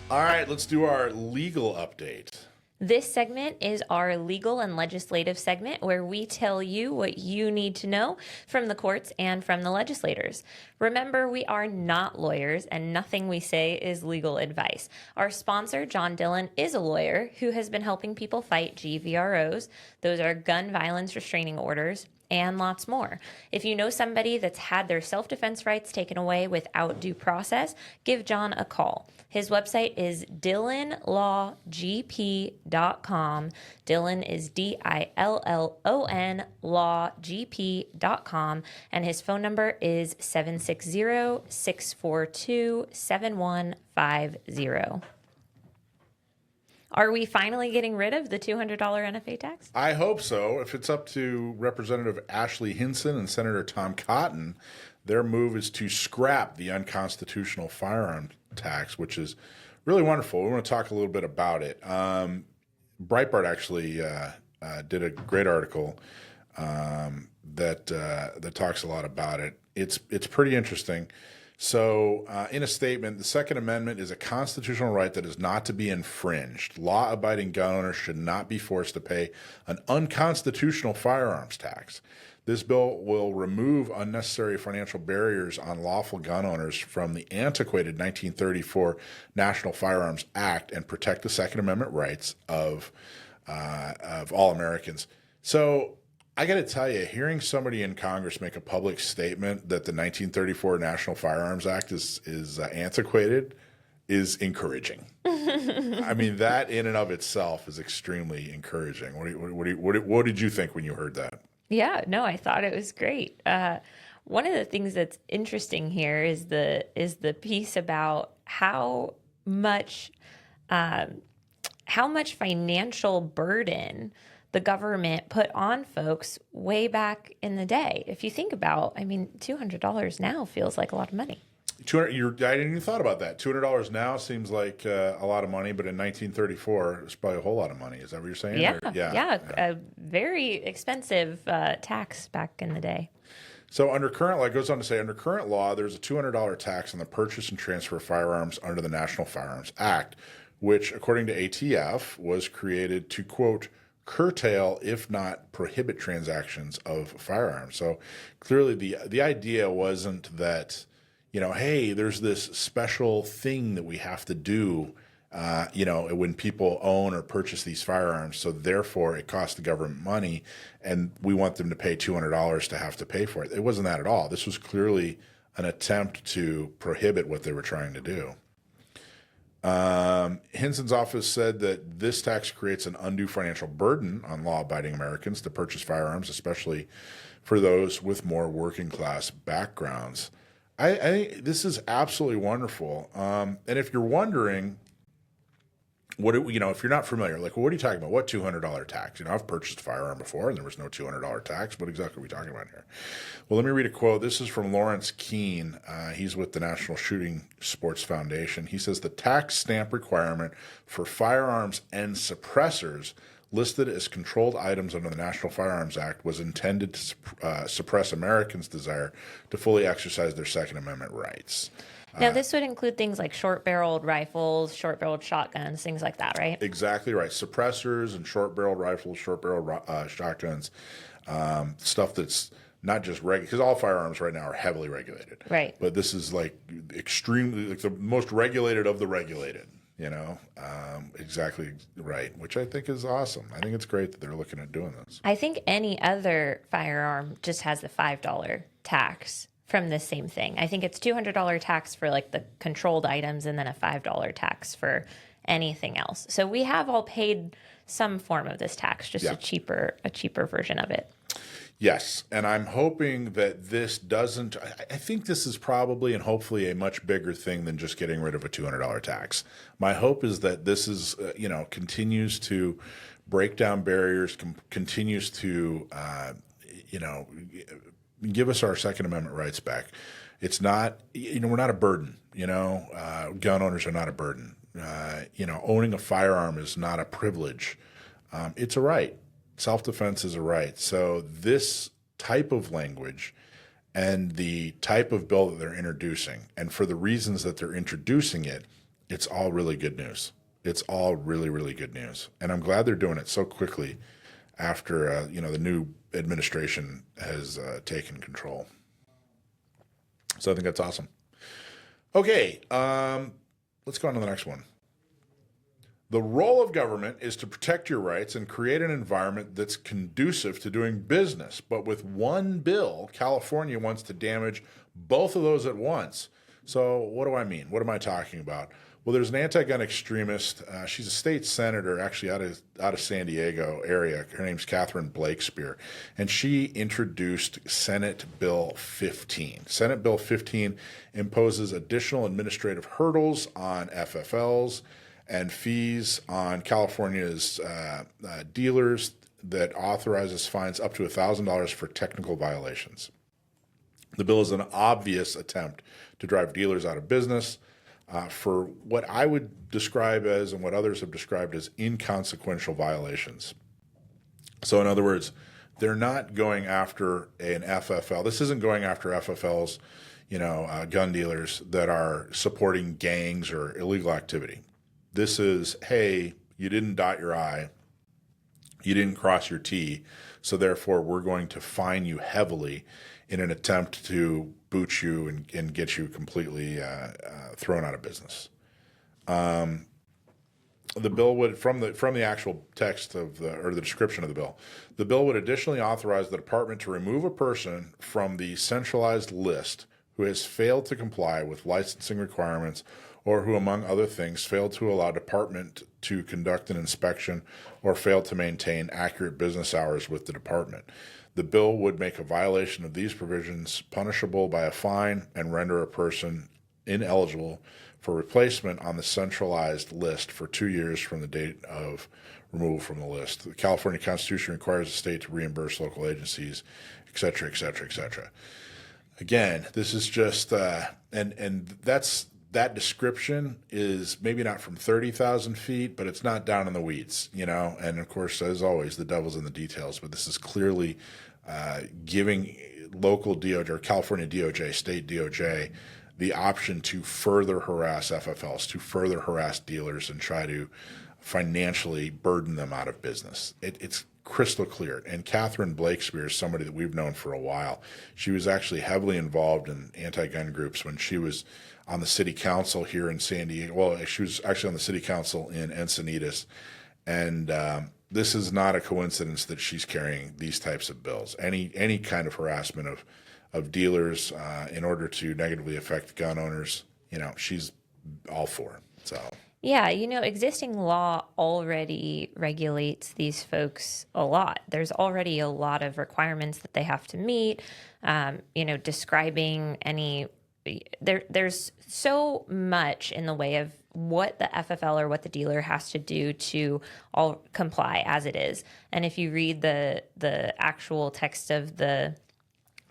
[SPEAKER 1] All right, let's do our legal update.
[SPEAKER 2] This segment is our legal and legislative segment where we tell you what you need to know from the courts and from the legislators. Remember, we are not lawyers and nothing we say is legal advice. Our sponsor, John Dillon, is a lawyer who has been helping people fight GVROs. Those are gun violence restraining orders, and lots more. If you know somebody that's had their self-defense rights taken away without due process, give John a call. His website is dillonlawgp.com. Dillon is Dillon lawgp.com, and his phone number is 760-642-7150. Are we finally getting rid of the $200 NFA tax?
[SPEAKER 1] I hope so. If it's up to Representative Ashley Hinson and Senator Tom Cotton, their move is to scrap the unconstitutional firearm tax, which is really wonderful. We want to talk a little bit about it. Breitbart actually did a great article that talks a lot about it. It's pretty interesting. So in a statement, the Second Amendment is a constitutional right that is not to be infringed. Law-abiding gun owners should not be forced to pay an unconstitutional firearms tax. This bill will remove unnecessary financial barriers on lawful gun owners from the antiquated 1934 National Firearms Act and protect the Second Amendment rights of all Americans. So I got to tell you, hearing somebody in Congress make a public statement that the 1934 National Firearms Act is antiquated is encouraging. I mean, that in and of itself is extremely encouraging. What did you think when you heard that?
[SPEAKER 2] Yeah, no, I thought it was great. One of the things that's interesting here is the piece about how much financial burden the government put on folks way back in the day. If you think about, I mean, $200 now feels like a lot of money.
[SPEAKER 1] I didn't even thought about that. $200 now seems like a lot of money, but in 1934, it's probably a whole lot of money. Is that what you're saying?
[SPEAKER 2] Yeah. A very expensive tax back in the day.
[SPEAKER 1] So under current law, it goes on to say, under current law, there's a $200 tax on the purchase and transfer of firearms under the National Firearms Act, which, according to ATF, was created to, quote, curtail, if not prohibit, transactions of firearms. So clearly the idea wasn't that, hey, there's this special thing that we have to do, when people own or purchase these firearms. So therefore it costs the government money and we want them to pay $200 to have to pay for it. It wasn't that at all. This was clearly an attempt to prohibit what they were trying to do. Hinson's office said that this tax creates an undue financial burden on law-abiding Americans to purchase firearms, especially for those with more working-class backgrounds. I think this is absolutely wonderful. And if you're wondering if you're not familiar, like, well, what are you talking about? What $200 tax? I've purchased a firearm before and there was no $200 tax. What exactly are we talking about here? Well, let me read a quote. This is from Lawrence Keene. He's with the National Shooting Sports Foundation. He says the tax stamp requirement for firearms and suppressors listed as controlled items under the National Firearms Act was intended to suppress Americans' desire to fully exercise their Second Amendment rights.
[SPEAKER 2] Now, this would include things like short-barreled rifles, short-barreled shotguns, things like that, right?
[SPEAKER 1] Exactly right. Suppressors and short-barreled rifles, short-barreled shotguns, stuff that's not just regular, because all firearms right now are heavily regulated.
[SPEAKER 2] Right.
[SPEAKER 1] But this is like extremely, like the most regulated of the regulated, exactly right, which I think is awesome. I think it's great that they're looking at doing this.
[SPEAKER 2] I think any other firearm just has the $5 tax from the same thing. I think it's $200 tax for like the controlled items and then a $5 tax for anything else. So we have all paid some form of this tax, just a cheaper version of it.
[SPEAKER 1] Yes, and I'm hoping that this doesn't. I think this is probably and hopefully a much bigger thing than just getting rid of a $200 tax. My hope is that this is, continues to break down barriers, continues to, give us our Second Amendment rights back. It's not, we're not a burden. Gun owners are not a burden. Owning a firearm is not a privilege. It's a right. Self-defense is a right. So this type of language and the type of bill that they're introducing, and for the reasons that they're introducing it, it's all really good news. It's all really, really good news. And I'm glad they're doing it so quickly after, the new administration has taken control. So I think that's awesome. Okay, let's go on to the next one. The role of government is to protect your rights and create an environment that's conducive to doing business. But with one bill, California wants to damage both of those at once. So what do I mean? What am I talking about? Well, there's an anti-gun extremist. She's a state senator, actually out of San Diego area. Her name's Catherine Blakespear, and she introduced Senate Bill 15. Senate Bill 15 imposes additional administrative hurdles on FFLs and fees on California's dealers that authorizes fines up to $1,000 for technical violations. The bill is an obvious attempt to drive dealers out of business for what I would describe as, and what others have described as, inconsequential violations. So in other words, they're not going after an FFL. This isn't going after FFLs, gun dealers that are supporting gangs or illegal activity. This is, hey, you didn't dot your I, you didn't cross your T, so therefore we're going to fine you heavily in an attempt to boot you and get you completely thrown out of business. The bill would, from the actual text of the description of the bill would additionally authorize the department to remove a person from the centralized list who has failed to comply with licensing requirements, or who, among other things, failed to allow department to conduct an inspection or failed to maintain accurate business hours with the department. The bill would make a violation of these provisions punishable by a fine and render a person ineligible for replacement on the centralized list for 2 years from the date of removal from the list. The California Constitution requires the state to reimburse local agencies, et cetera, et cetera, et cetera. Again, this is just, and that description is maybe not from 30,000 feet, but it's not down in the weeds, And of course, as always, the devil's in the details. But this is clearly giving local DOJ, or California DOJ, state DOJ, the option to further harass FFLs, to further harass dealers and try to financially burden them out of business. It's crystal clear. And Catherine Blakespear is somebody that we've known for a while. She was actually heavily involved in anti-gun groups when she was on the city council here in San Diego. Well, she was actually on the city council in Encinitas. And this is not a coincidence that she's carrying these types of bills. Any kind of harassment of dealers in order to negatively affect gun owners, she's all for. So.
[SPEAKER 2] Yeah, existing law already regulates these folks a lot. There's already a lot of requirements that they have to meet, describing any. There's so much in the way of what the FFL or what the dealer has to do to all comply as it is. And if you read the actual text of the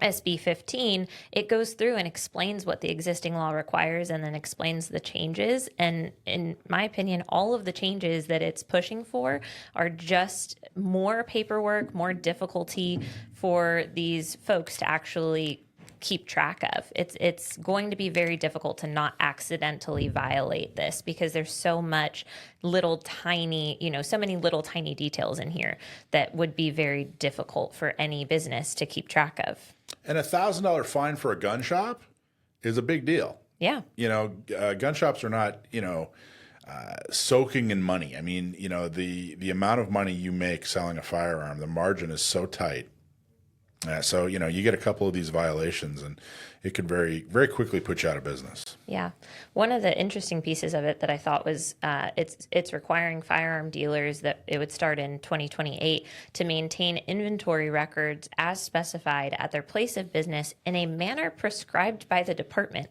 [SPEAKER 2] SB 15, it goes through and explains what the existing law requires and then explains the changes. And in my opinion, all of the changes that it's pushing for are just more paperwork, more difficulty for these folks to actually keep track of. It's going to be very difficult to not accidentally violate this because there's so much little tiny, so many little tiny details in here that would be very difficult for any business to keep track of.
[SPEAKER 1] And $1,000 fine for a gun shop is a big deal.
[SPEAKER 2] Yeah.
[SPEAKER 1] Gun shops are not, soaking in money. I mean, the amount of money you make selling a firearm, the margin is so tight. So, you get a couple of these violations and it could very, very quickly put you out of business.
[SPEAKER 2] Yeah. One of the interesting pieces of it that I thought was it's requiring firearm dealers that it would start in 2028 to maintain inventory records as specified at their place of business in a manner prescribed by the department.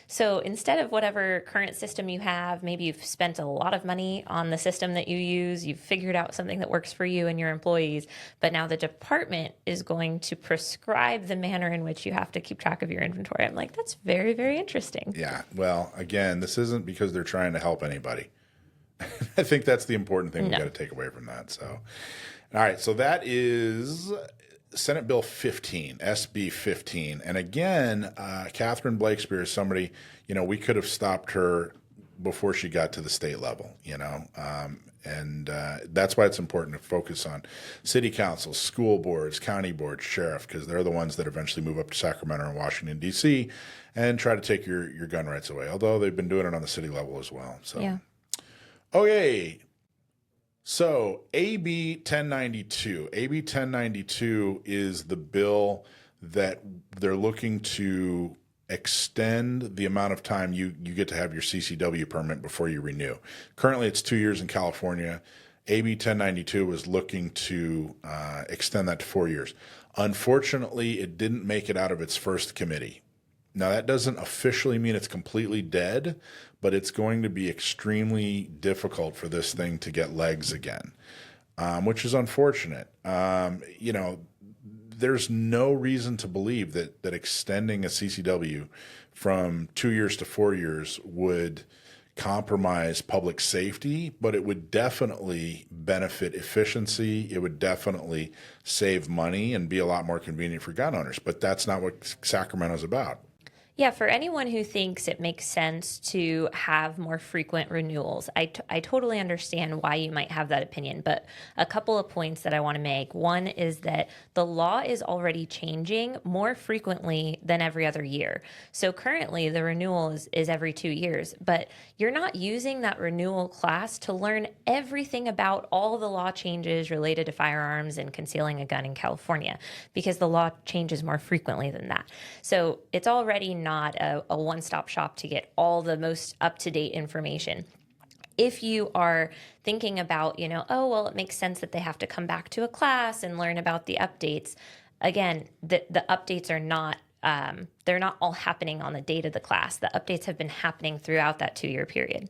[SPEAKER 2] So instead of whatever current system you have, maybe you've spent a lot of money on the system that you use, you've figured out something that works for you and your employees, but now the department is going to prescribe the manner in which you have to keep track of your inventory. I'm like, that's very, very interesting.
[SPEAKER 1] Yeah. Well, again, this isn't because they're trying to help anybody. I think that's the important thing we got to take away from that. So, all right. So that is Senate Bill 15, SB 15. And again, Catherine Blakespear is somebody, we could have stopped her before she got to the state level, and that's why it's important to focus on city councils, school boards, county boards, sheriff, because they're the ones that eventually move up to Sacramento and Washington, D.C. and try to take your gun rights away, although they've been doing it on the city level as well. So,
[SPEAKER 2] yeah.
[SPEAKER 1] Okay. So AB 1092. AB 1092 is the bill that they're looking to extend the amount of time you get to have your CCW permit before you renew. Currently, it's 2 years in California. AB 1092 was looking to extend that to 4 years. Unfortunately, it didn't make it out of its first committee. Now, that doesn't officially mean it's completely dead, but it's going to be extremely difficult for this thing to get legs again, which is unfortunate. There's no reason to believe that extending a CCW from 2 years to 4 years would compromise public safety, but it would definitely benefit efficiency. It would definitely save money and be a lot more convenient for gun owners. But that's not what Sacramento's about.
[SPEAKER 2] Yeah, for anyone who thinks it makes sense to have more frequent renewals, I totally understand why you might have that opinion, but a couple of points that I want to make. One is that the law is already changing more frequently than every other year. So currently the renewal is every 2 years, but you're not using that renewal class to learn everything about all the law changes related to firearms and concealing a gun in California, because the law changes more frequently than that. So it's already not a one-stop shop to get all the most up-to-date information. If you are thinking about, it makes sense that they have to come back to a class and learn about the updates. Again, the updates are not, they're not all happening on the date of the class. The updates have been happening throughout that 2-year period.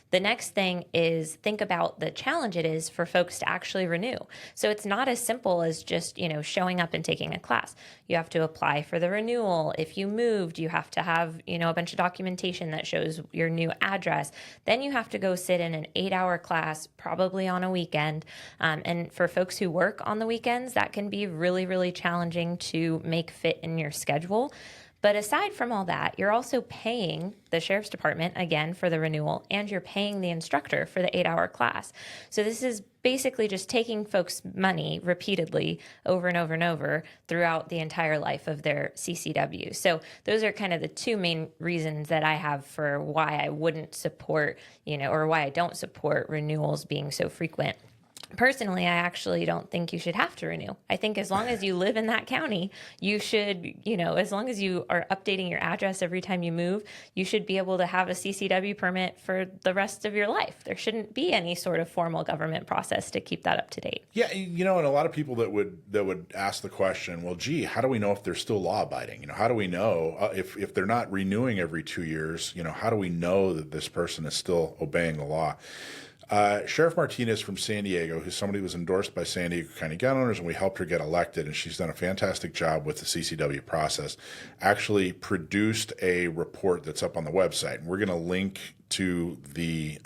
[SPEAKER 2] The next thing is think about the challenge it is for folks to actually renew. So it's not as simple as just, showing up and taking a class. You have to apply for the renewal. If you moved, you have to have, a bunch of documentation that shows your new address. Then you have to go sit in an 8-hour class, probably on a weekend. And for folks who work on the weekends, that can be really, really challenging to make fit in your schedule. But aside from all that, you're also paying the sheriff's department, again, for the renewal, and you're paying the instructor for the 8-hour class. So this is basically just taking folks' money repeatedly over and over and over throughout the entire life of their CCW. So those are kind of the two main reasons that I have for why I wouldn't support, or why I don't support renewals being so frequent. Personally, I actually don't think you should have to renew. I think as long as you live in that county, you should, as long as you are updating your address every time you move, you should be able to have a CCW permit for the rest of your life. There shouldn't be any sort of formal government process to keep that up to date.
[SPEAKER 1] Yeah, and a lot of people that would ask the question, well, gee, how do we know if they're still law abiding? How do we know if they're not renewing every 2 years? How do we know that this person is still obeying the law? Sheriff Martinez from San Diego, who's somebody who was endorsed by San Diego County gun owners, and we helped her get elected, and she's done a fantastic job with the CCW process, actually produced a report that's up on the website. And we're going to link to the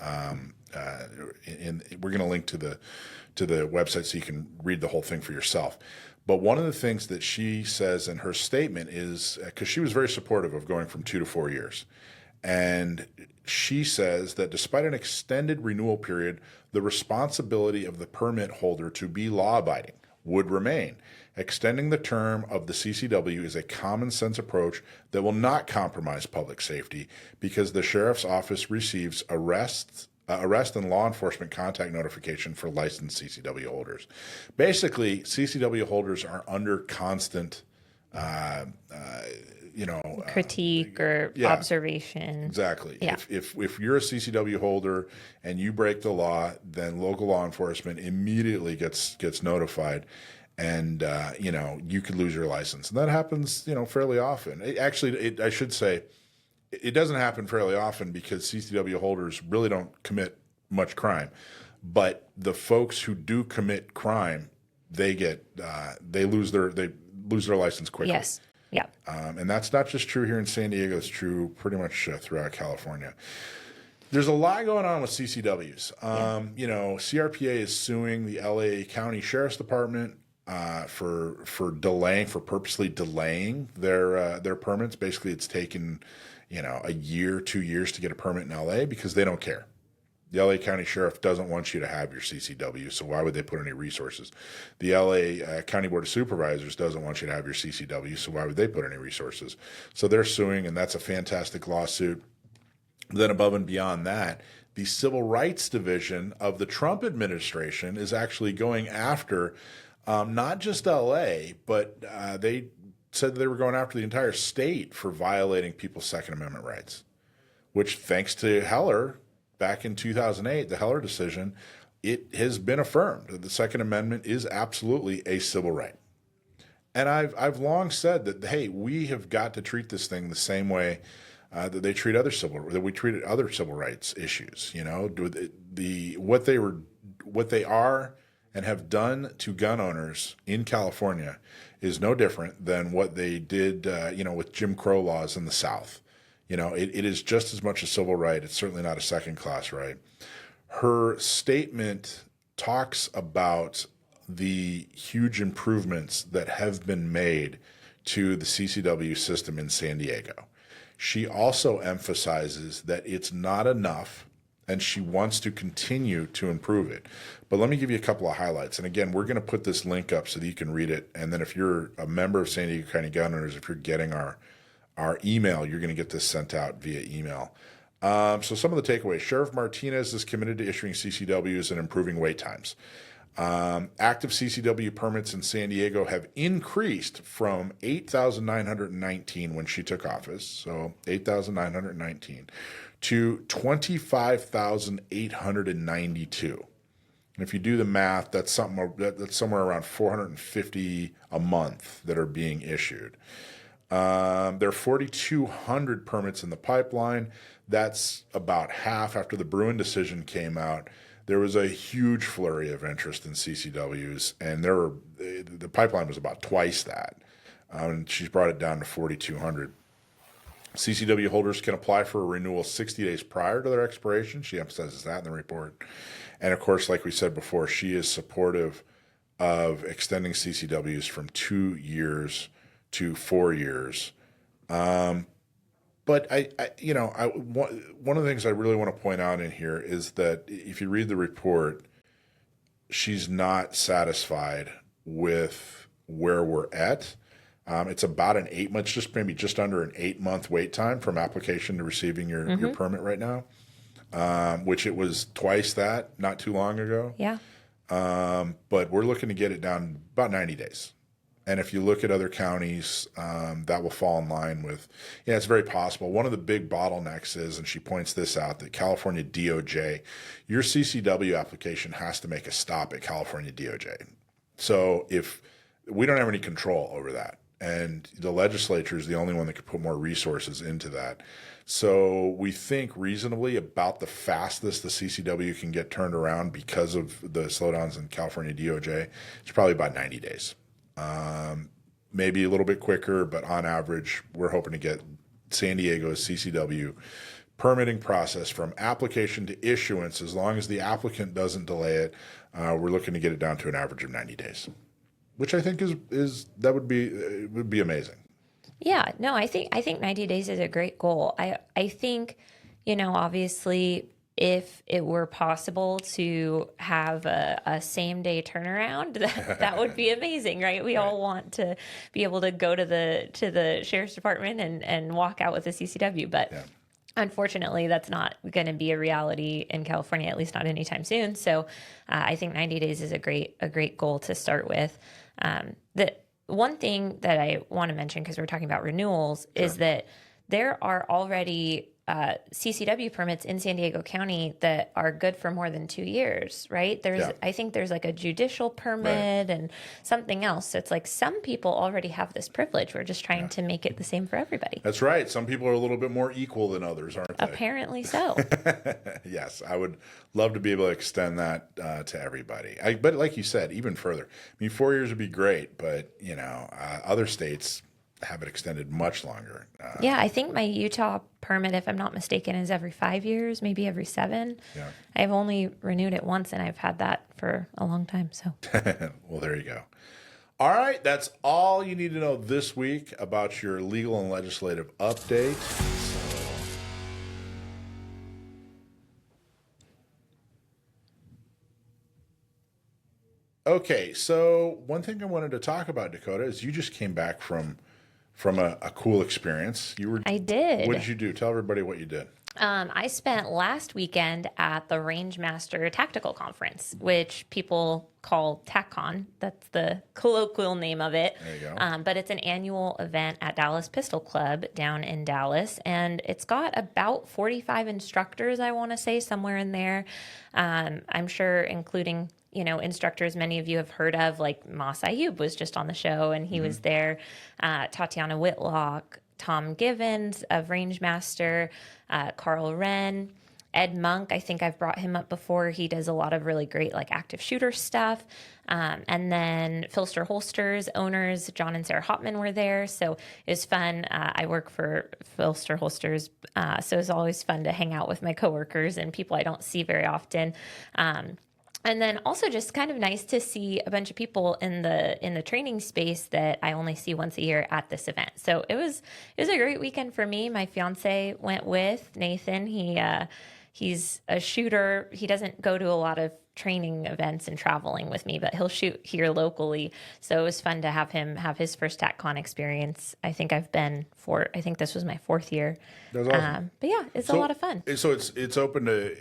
[SPEAKER 1] to the website so you can read the whole thing for yourself. But one of the things that she says in her statement is, because she was very supportive of going from 2 to 4 years, and she says that despite an extended renewal period, the responsibility of the permit holder to be law-abiding would remain. Extending the term of the CCW is a common sense approach that will not compromise public safety because the sheriff's office receives arrest and law enforcement contact notification for licensed CCW holders. Basically, CCW holders are under constant
[SPEAKER 2] critique or observation.
[SPEAKER 1] Exactly.
[SPEAKER 2] Yeah.
[SPEAKER 1] If you're a CCW holder and you break the law, then local law enforcement immediately gets notified, and you could lose your license. And that happens fairly often. I should say it doesn't happen fairly often because CCW holders really don't commit much crime, but the folks who do commit crime, they lose their license quickly.
[SPEAKER 2] Yes. Yeah.
[SPEAKER 1] And that's not just true here in San Diego. It's true pretty much throughout California. There's a lot going on with CCWs. CRPA is suing the LA County Sheriff's Department for purposely delaying their permits. Basically, it's taken a year, 2 years to get a permit in LA because they don't care. The LA County Sheriff doesn't want you to have your CCW, so why would they put any resources? The LA County Board of Supervisors doesn't want you to have your CCW, so why would they put any resources? So they're suing, and that's a fantastic lawsuit. Then above and beyond that, the Civil Rights Division of the Trump administration is actually going after not just LA, but they said they were going after the entire state for violating people's Second Amendment rights, which, thanks to Heller, back in 2008, the Heller decision, it has been affirmed that the Second Amendment is absolutely a civil right. And I've long said that, hey, we have got to treat this thing the same way that we treated other civil rights issues. What they are and have done to gun owners in California is no different than what they did, with Jim Crow laws in the South. It is just as much a civil right. It's certainly not a second-class right. Her statement talks about the huge improvements that have been made to the CCW system in San Diego. She also emphasizes that it's not enough, and she wants to continue to improve it. But let me give you a couple of highlights. And again, we're going to put this link up so that you can read it. And then if you're a member of San Diego County Gun Owners, if you're getting our email, you're going to get this sent out via email. So some of the takeaways: Sheriff Martinez is committed to issuing CCWs and improving wait times. Active CCW permits in San Diego have increased from 8,919 when she took office, so 8,919, to 25,892. And if you do the math, that's somewhere around 450 a month that are being issued. There are 4,200 permits in the pipeline. That's about half. After the Bruin decision came out, there was a huge flurry of interest in CCWs, and the pipeline was about twice that. She's brought it down to 4,200. CCW holders can apply for a renewal 60 days prior to their expiration. She emphasizes that in the report. And of course, like we said before, she is supportive of extending CCWs from 2 years to 4 years. But one of the things I really want to point out in here is that if you read the report, she's not satisfied with where we're at. It's about an 8 months, just under an 8 month wait time from application to receiving your permit right now, which it was twice that not too long ago.
[SPEAKER 2] Yeah.
[SPEAKER 1] but we're looking to get it down about 90 days. And if you look at other counties, that will fall in line with, yeah, it's very possible. One of the big bottlenecks is, and she points this out, that California DOJ, your CCW application has to make a stop at California DOJ. So if we don't have any control over that, and the legislature is the only one that could put more resources into that. So we think reasonably about the fastest the CCW can get turned around because of the slowdowns in California DOJ. It's probably about 90 days. Maybe a little bit quicker, but on average, we're hoping to get San Diego's CCW permitting process from application to issuance. As long as the applicant doesn't delay it, we're looking to get it down to an average of 90 days, which I think would be amazing.
[SPEAKER 2] Yeah, no, I think 90 days is a great goal. I think, obviously, if it were possible to have a same day turnaround, that would be amazing, right? We all want to be able to go to the sheriff's department and walk out with a CCW, but unfortunately, that's not going to be a reality in California, at least not anytime soon. So I think 90 days is a great goal to start with. The one thing that I want to mention, because we're talking about renewals, is that there are already CCW permits in San Diego County that are good for more than 2 years, right? I think there's like a judicial permit and something else. So it's like some people already have this privilege. We're just trying to make it the same for everybody.
[SPEAKER 1] That's right. Some people are a little bit more equal than others, aren't they?
[SPEAKER 2] Apparently so.
[SPEAKER 1] Yes, I would love to be able to extend that to everybody. But like you said, even further. I mean, 4 years would be great, but other states have it extended much longer.
[SPEAKER 2] Yeah, I think my Utah permit, if I'm not mistaken, is every 5 years, maybe every 7.
[SPEAKER 1] Yeah.
[SPEAKER 2] I've only renewed it once, and I've had that for a long time. So,
[SPEAKER 1] well, there you go. All right, that's all you need to know this week about your legal and legislative update. Okay, so one thing I wanted to talk about, Dakota, is you just came back from a cool experience.
[SPEAKER 2] I did.
[SPEAKER 1] What did you do? Tell everybody what you did.
[SPEAKER 2] I spent last weekend at the Rangemaster Tactical Conference, which people call TACCon. That's the colloquial name of it.
[SPEAKER 1] There you go.
[SPEAKER 2] But it's an annual event at Dallas Pistol Club down in Dallas, and it's got about 45 instructors, I want to say, somewhere in there. I'm sure including instructors many of you have heard of, like Moss Ayub was just on the show, and he was there. Tatiana Whitlock, Tom Givens of Rangemaster, Carl Wren, Ed Monk. I think I've brought him up before. He does a lot of really great active shooter stuff. And then Filster Holsters owners, John and Sarah Hopman, were there. So it was fun. I work for Filster Holsters. So it's always fun to hang out with my coworkers and people I don't see very often. And then also just kind of nice to see a bunch of people in the training space that I only see once a year at this event. So it was a great weekend for me. My fiance went with Nathan. He's a shooter. He doesn't go to a lot of training events and traveling with me, but he'll shoot here locally. So it was fun to have him have his first TACCon experience. I think this was my 4th year.
[SPEAKER 1] That's awesome.
[SPEAKER 2] But yeah, it's a lot of fun.
[SPEAKER 1] So it's open to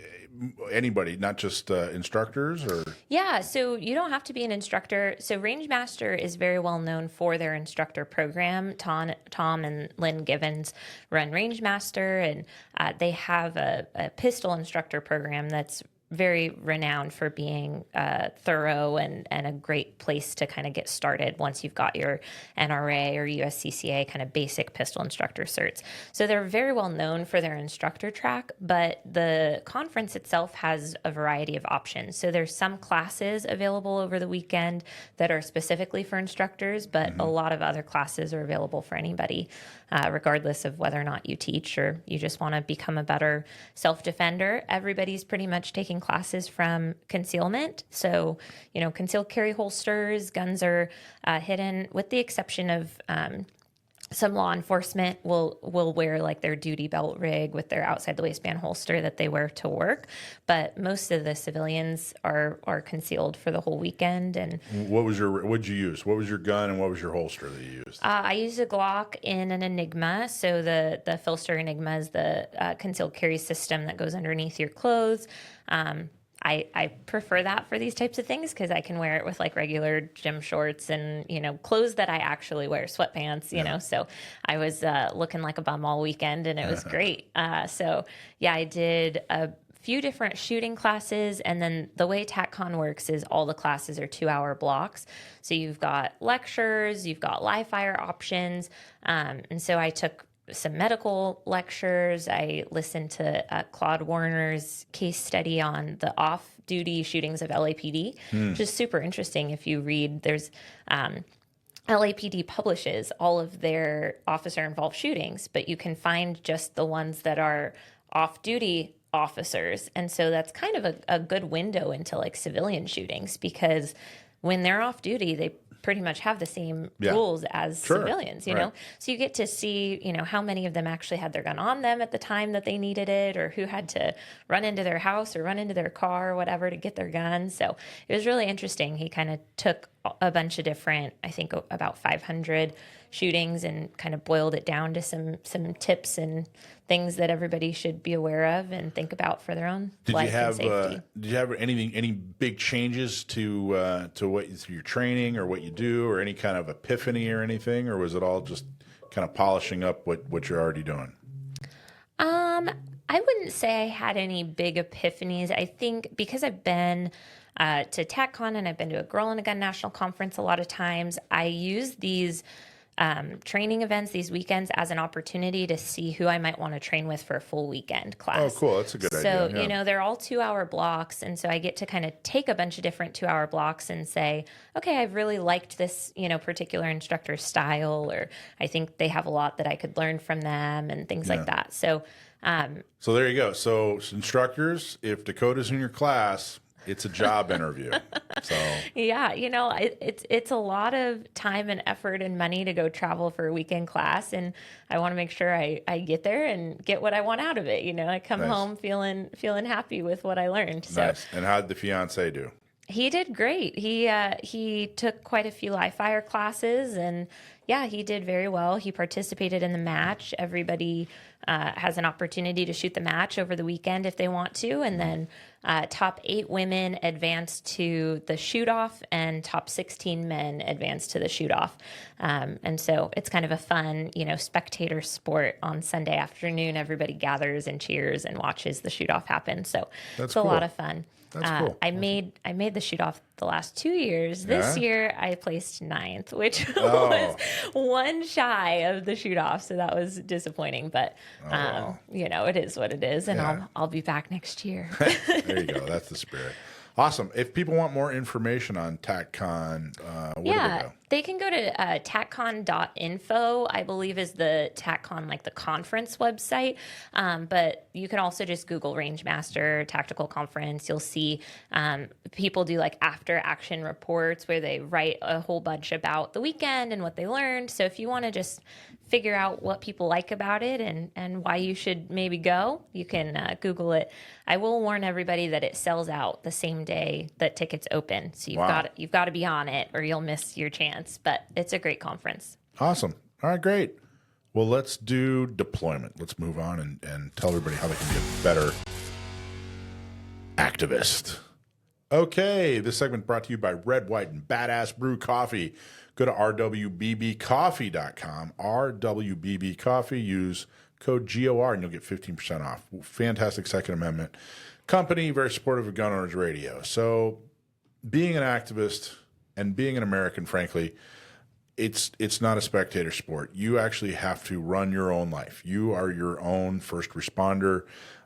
[SPEAKER 1] anybody, not just instructors, or? Yeah,
[SPEAKER 2] so you don't have to be an instructor. So Rangemaster is very well known for their instructor program. Tom and Lynn Givens run Rangemaster, and they have a pistol instructor program that's very renowned for being thorough and a great place to kind of get started once you've got your NRA or USCCA kind of basic pistol instructor certs. So they're very well known for their instructor track, but the conference itself has a variety of options. So there's some classes available over the weekend that are specifically for instructors, but a lot of other classes are available for anybody, regardless of whether or not you teach or you just want to become a better self-defender. Everybody's pretty much taking classes from concealment. So, concealed carry holsters, guns are hidden, with the exception of some law enforcement will wear their duty belt rig with their outside the waistband holster that they wear to work. But most of the civilians are concealed for the whole weekend. And
[SPEAKER 1] what'd you use? What was your gun and what was your holster that you used?
[SPEAKER 2] I used a Glock in an Enigma. So the Filster Enigma is the concealed carry system that goes underneath your clothes. I prefer that for these types of things because I can wear it with like regular gym shorts and, clothes that I actually wear, sweatpants, you know. So I was looking like a bum all weekend and it was great. So yeah, I did a few different shooting classes. And then the way TacCon works is all the classes are 2-hour blocks. So you've got lectures, you've got live fire options. And so I took some medical lectures. I listened to Claude Warner's case study on the off-duty shootings of LAPD, which is super interesting. If you read, there's LAPD publishes all of their officer-involved shootings, but you can find just the ones that are off-duty officers. And so that's kind of a good window into like civilian shootings because when they're off duty, they pretty much have the same rules as civilians, you know? So you get to see, how many of them actually had their gun on them at the time that they needed it, or who had to run into their house or run into their car or whatever to get their gun. So it was really interesting. He kind of took a bunch of different, I think about 500 shootings and kind of boiled it down to some tips and things that everybody should be aware of and think about for their own life and safety.
[SPEAKER 1] Did you have any big changes to what your training or what you do, or any kind of epiphany or anything, or was it all just kind of polishing up what you're already doing?
[SPEAKER 2] I wouldn't say I had any big epiphanies. I think because I've been to TacCon and I've been to a Girl in a Gun National Conference a lot of times, I use these training events, these weekends, as an opportunity to see who I might want to train with for a full weekend class.
[SPEAKER 1] Oh, cool. That's a good
[SPEAKER 2] idea.
[SPEAKER 1] So,
[SPEAKER 2] yeah. They're all 2-hour blocks. And so I get to kind of take a bunch of different 2-hour blocks and say, okay, I've really liked this, particular instructor's style, or I think they have a lot that I could learn from them and things like that. So,
[SPEAKER 1] so there you go. So instructors, if Dakota's in your class, it's a job interview. So
[SPEAKER 2] yeah, it's a lot of time and effort and money to go travel for a weekend class, and I want to make sure I get there and get what I want out of it. I come home feeling happy with what I learned. So
[SPEAKER 1] nice. And how did the fiance do?
[SPEAKER 2] He did great. He took quite a few live fire classes, and yeah, he did very well. He participated in the match. Everybody has an opportunity to shoot the match over the weekend if they want to, and then top 8 women advanced to the shoot-off, and top 16 men advanced to the shoot-off. And so it's kind of a fun, spectator sport on Sunday afternoon. Everybody gathers and cheers and watches the shoot-off happen. So it's a lot of fun.
[SPEAKER 1] That's cool.
[SPEAKER 2] I made the shoot off the last 2 years. This year I placed 9th, which was one shy of the shoot off. So that was disappointing, but it is what it is. And I'll be back next year.
[SPEAKER 1] There you go. That's the spirit. Awesome. If people want more information on TacCon, where do they go?
[SPEAKER 2] They can go to taccon.info, I believe is the TacCon, like the conference website. But you can also just Google Rangemaster Tactical Conference. You'll see people do like after action reports where they write a whole bunch about the weekend and what they learned. So if you want to just figure out what people like about it and why you should maybe go, you can Google it. I will warn everybody that it sells out the same day that tickets open. So you've got to be on it or you'll miss your chance. But it's a great conference.
[SPEAKER 1] Awesome. All right, great. Well, let's do deployment. Let's move on and tell everybody how they can be a better activist. Okay, this segment brought to you by Red, White, and Badass Brew Coffee. Go to rwbbcoffee.com. RWBB Coffee. Use code GOR and you'll get 15% off. Fantastic Second Amendment company, very supportive of Gun Owners Radio. So being an activist and being an American, frankly, it's not a spectator sport. You actually have to run your own life. You are your own first responder.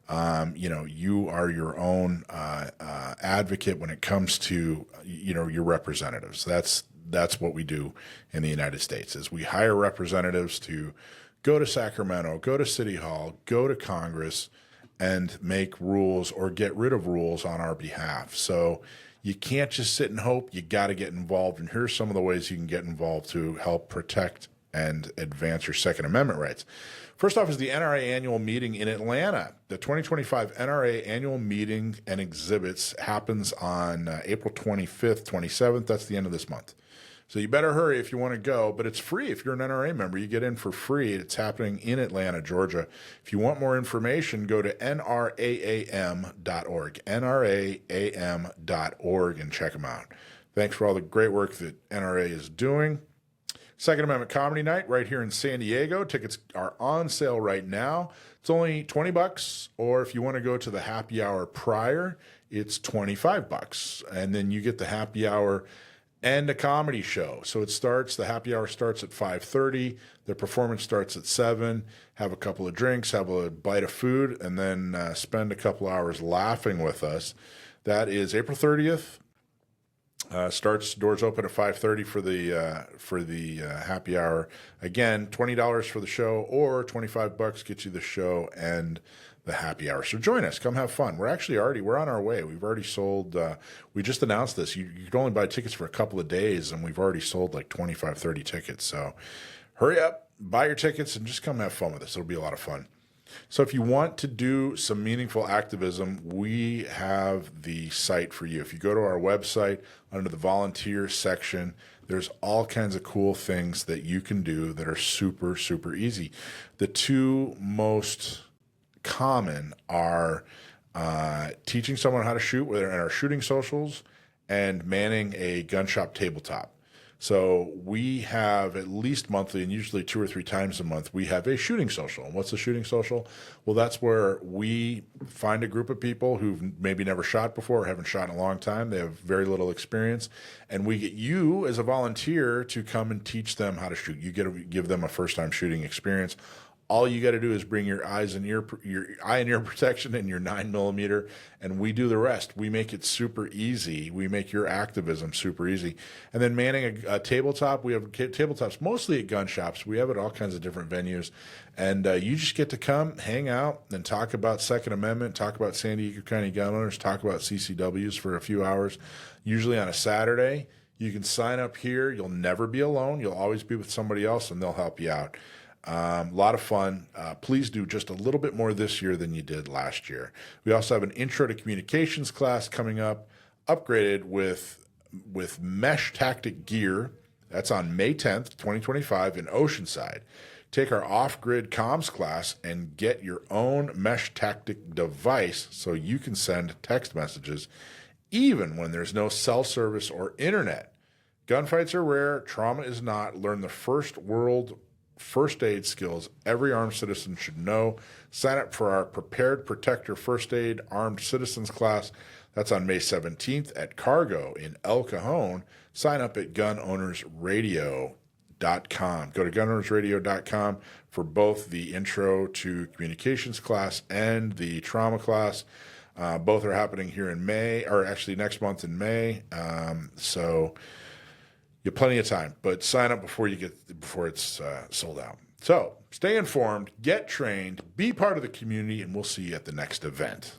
[SPEAKER 1] You are your own advocate when it comes to your representatives. That's what we do in the United States. Is we hire representatives to go to Sacramento, go to City Hall, go to Congress, and make rules or get rid of rules on our behalf. So you can't just sit and hope. You got to get involved. And here's some of the ways you can get involved to help protect and advance your Second Amendment rights. First off is the NRA annual meeting in Atlanta. The 2025 NRA annual meeting and exhibits happens on April 25th, 27th. That's the end of this month. So you better hurry if you want to go, but it's free. If you're an NRA member, you get in for free. It's happening in Atlanta, Georgia. If you want more information, go to nraam.org, nraam.org, and check them out. Thanks for all the great work that NRA is doing. Second Amendment Comedy Night right here in San Diego. Tickets are on sale right now. It's only $20, or if you want to go to the happy hour prior, it's $25. And then you get the happy hour and a comedy show. So the happy hour starts at 5:30. The performance starts at 7. Have a couple of drinks, have a bite of food, and then spend a couple hours laughing with us. That is April 30th. Doors open at 5:30 for the happy hour. Again, $20 for the show, or $25 gets you the show and the happy hour. So join us. Come have fun. We're on our way. We've already sold. We just announced this. You could only buy tickets for a couple of days, and we've already sold like 25, 30 tickets. So hurry up, buy your tickets, and just come have fun with us. It'll be a lot of fun. So if you want to do some meaningful activism, we have the site for you. If you go to our website under the volunteer section, there's all kinds of cool things that you can do that are super, super easy. The two most common are teaching someone how to shoot, whether in our shooting socials, and manning a gun shop tabletop. So we have at least monthly, and usually 2 or 3 times a month, we have a shooting social. And what's a shooting social? Well, that's where we find a group of people who've maybe never shot before or haven't shot in a long time. They have very little experience. And we get you as a volunteer to come and teach them how to shoot. You get to give them a first-time shooting experience. All you got to do is bring your eye and ear protection and your 9mm, and we do the rest. We make it super easy. We make your activism super easy. And then manning a tabletop. We have tabletops mostly at gun shops. We have it at all kinds of different venues, and you just get to come, hang out, and talk about Second Amendment, talk about San Diego County gun owners, talk about CCWs for a few hours, usually on a Saturday. You can sign up here. You'll never be alone. You'll always be with somebody else, and they'll help you out. A lot of fun. Please do just a little bit more this year than you did last year. We also have an intro to communications class coming up, upgraded with mesh tactic gear. That's on May 10th, 2025 in Oceanside. Take our off-grid comms class and get your own mesh tactic device so you can send text messages even when there's no cell service or internet. Gunfights are rare. Trauma is not. Learn the first aid skills every armed citizen should know. Sign up for our Prepared Protector First Aid Armed Citizens class. That's on May 17th at Cargo in El Cajon. Sign up at gunownersradio.com. Go to gunownersradio.com for both the Intro to Communications class and the Trauma class. Both are happening here in May, or actually next month in May. So you have plenty of time, but sign up before it's sold out. So stay informed, get trained, be part of the community, and we'll see you at the next event.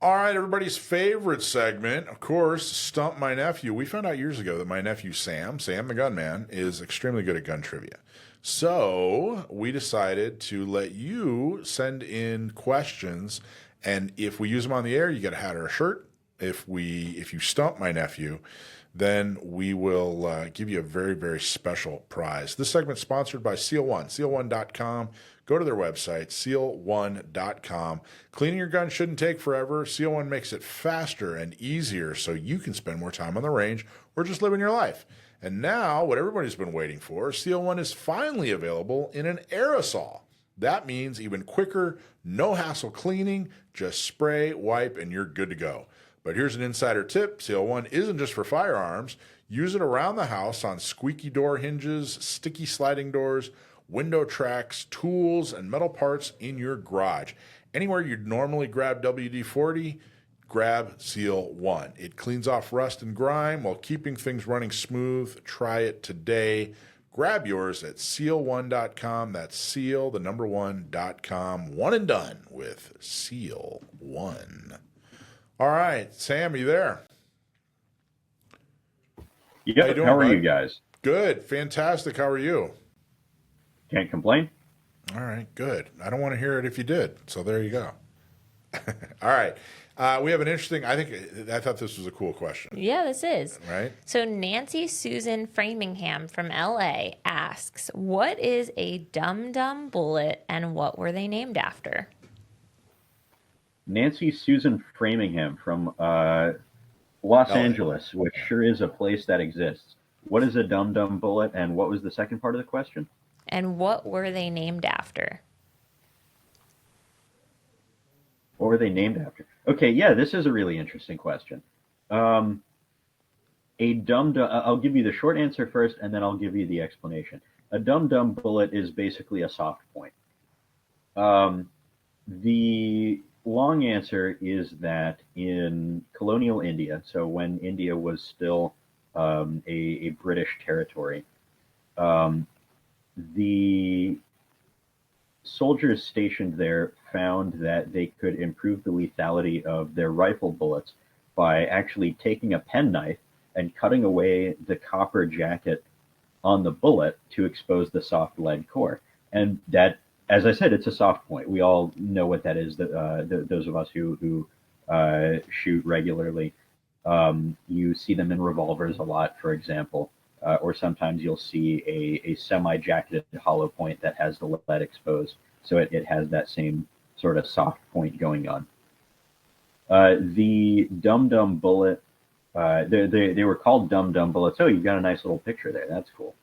[SPEAKER 1] All right, everybody's favorite segment, of course, Stump My Nephew. We found out years ago that my nephew Sam the gunman, is extremely good at gun trivia. So we decided to let you send in questions, and if we use them on the air, you get a hat or a shirt. If you stump my nephew, then we will give you a very, very special prize. This segment is sponsored by Seal One, seal1.com. Go to their website, seal1.com. Cleaning your gun shouldn't take forever. Seal One makes it faster and easier so you can spend more time on the range or just living your life. And now, what everybody's been waiting for, Seal One is finally available in an aerosol. That means even quicker, no hassle cleaning, just spray, wipe, and you're good to go. But here's an insider tip. Seal One isn't just for firearms. Use it around the house on squeaky door hinges, sticky sliding doors, window tracks, tools, and metal parts in your garage. Anywhere you'd normally grab WD-40, grab Seal One. It cleans off rust and grime while keeping things running smooth. Try it today. Grab yours at seal1.com. That's seal1.com. One and done with Seal One. All right, Sam, are you there?
[SPEAKER 4] Yep. How are you guys?
[SPEAKER 1] Good. Fantastic. How are you?
[SPEAKER 4] Can't complain.
[SPEAKER 1] All right, good. I don't want to hear it if you did. So there you go. All right. We have an interesting, I thought this was a cool question.
[SPEAKER 2] Yeah, this is.
[SPEAKER 1] Right?
[SPEAKER 2] So Nancy Susan Framingham from LA asks, what is a dum-dum bullet and what were they named after?
[SPEAKER 4] Nancy Susan Framingham from Los Angeles, which sure is a place that exists. What is a dum-dum bullet, and what was the second part of the question?
[SPEAKER 2] And what were they named after?
[SPEAKER 4] What were they named after? Okay, yeah, this is a really interesting question. A dum-dum, I'll give you the short answer first, and then I'll give you the explanation. A dum-dum bullet is basically a soft point. The long answer is that in colonial India, so when India was still a British territory, the soldiers stationed there found that they could improve the lethality of their rifle bullets by actually taking a penknife and cutting away the copper jacket on the bullet to expose the soft lead core. And that, as I said, it's a soft point. We all know what that is. Those of us who shoot regularly, you see them in revolvers a lot, for example, or sometimes you'll see a semi-jacketed hollow point that has the lead exposed, so it has that same sort of soft point going on. The dum-dum bullet, they were called dum-dum bullets. Oh, you've got a nice little picture there. That's cool.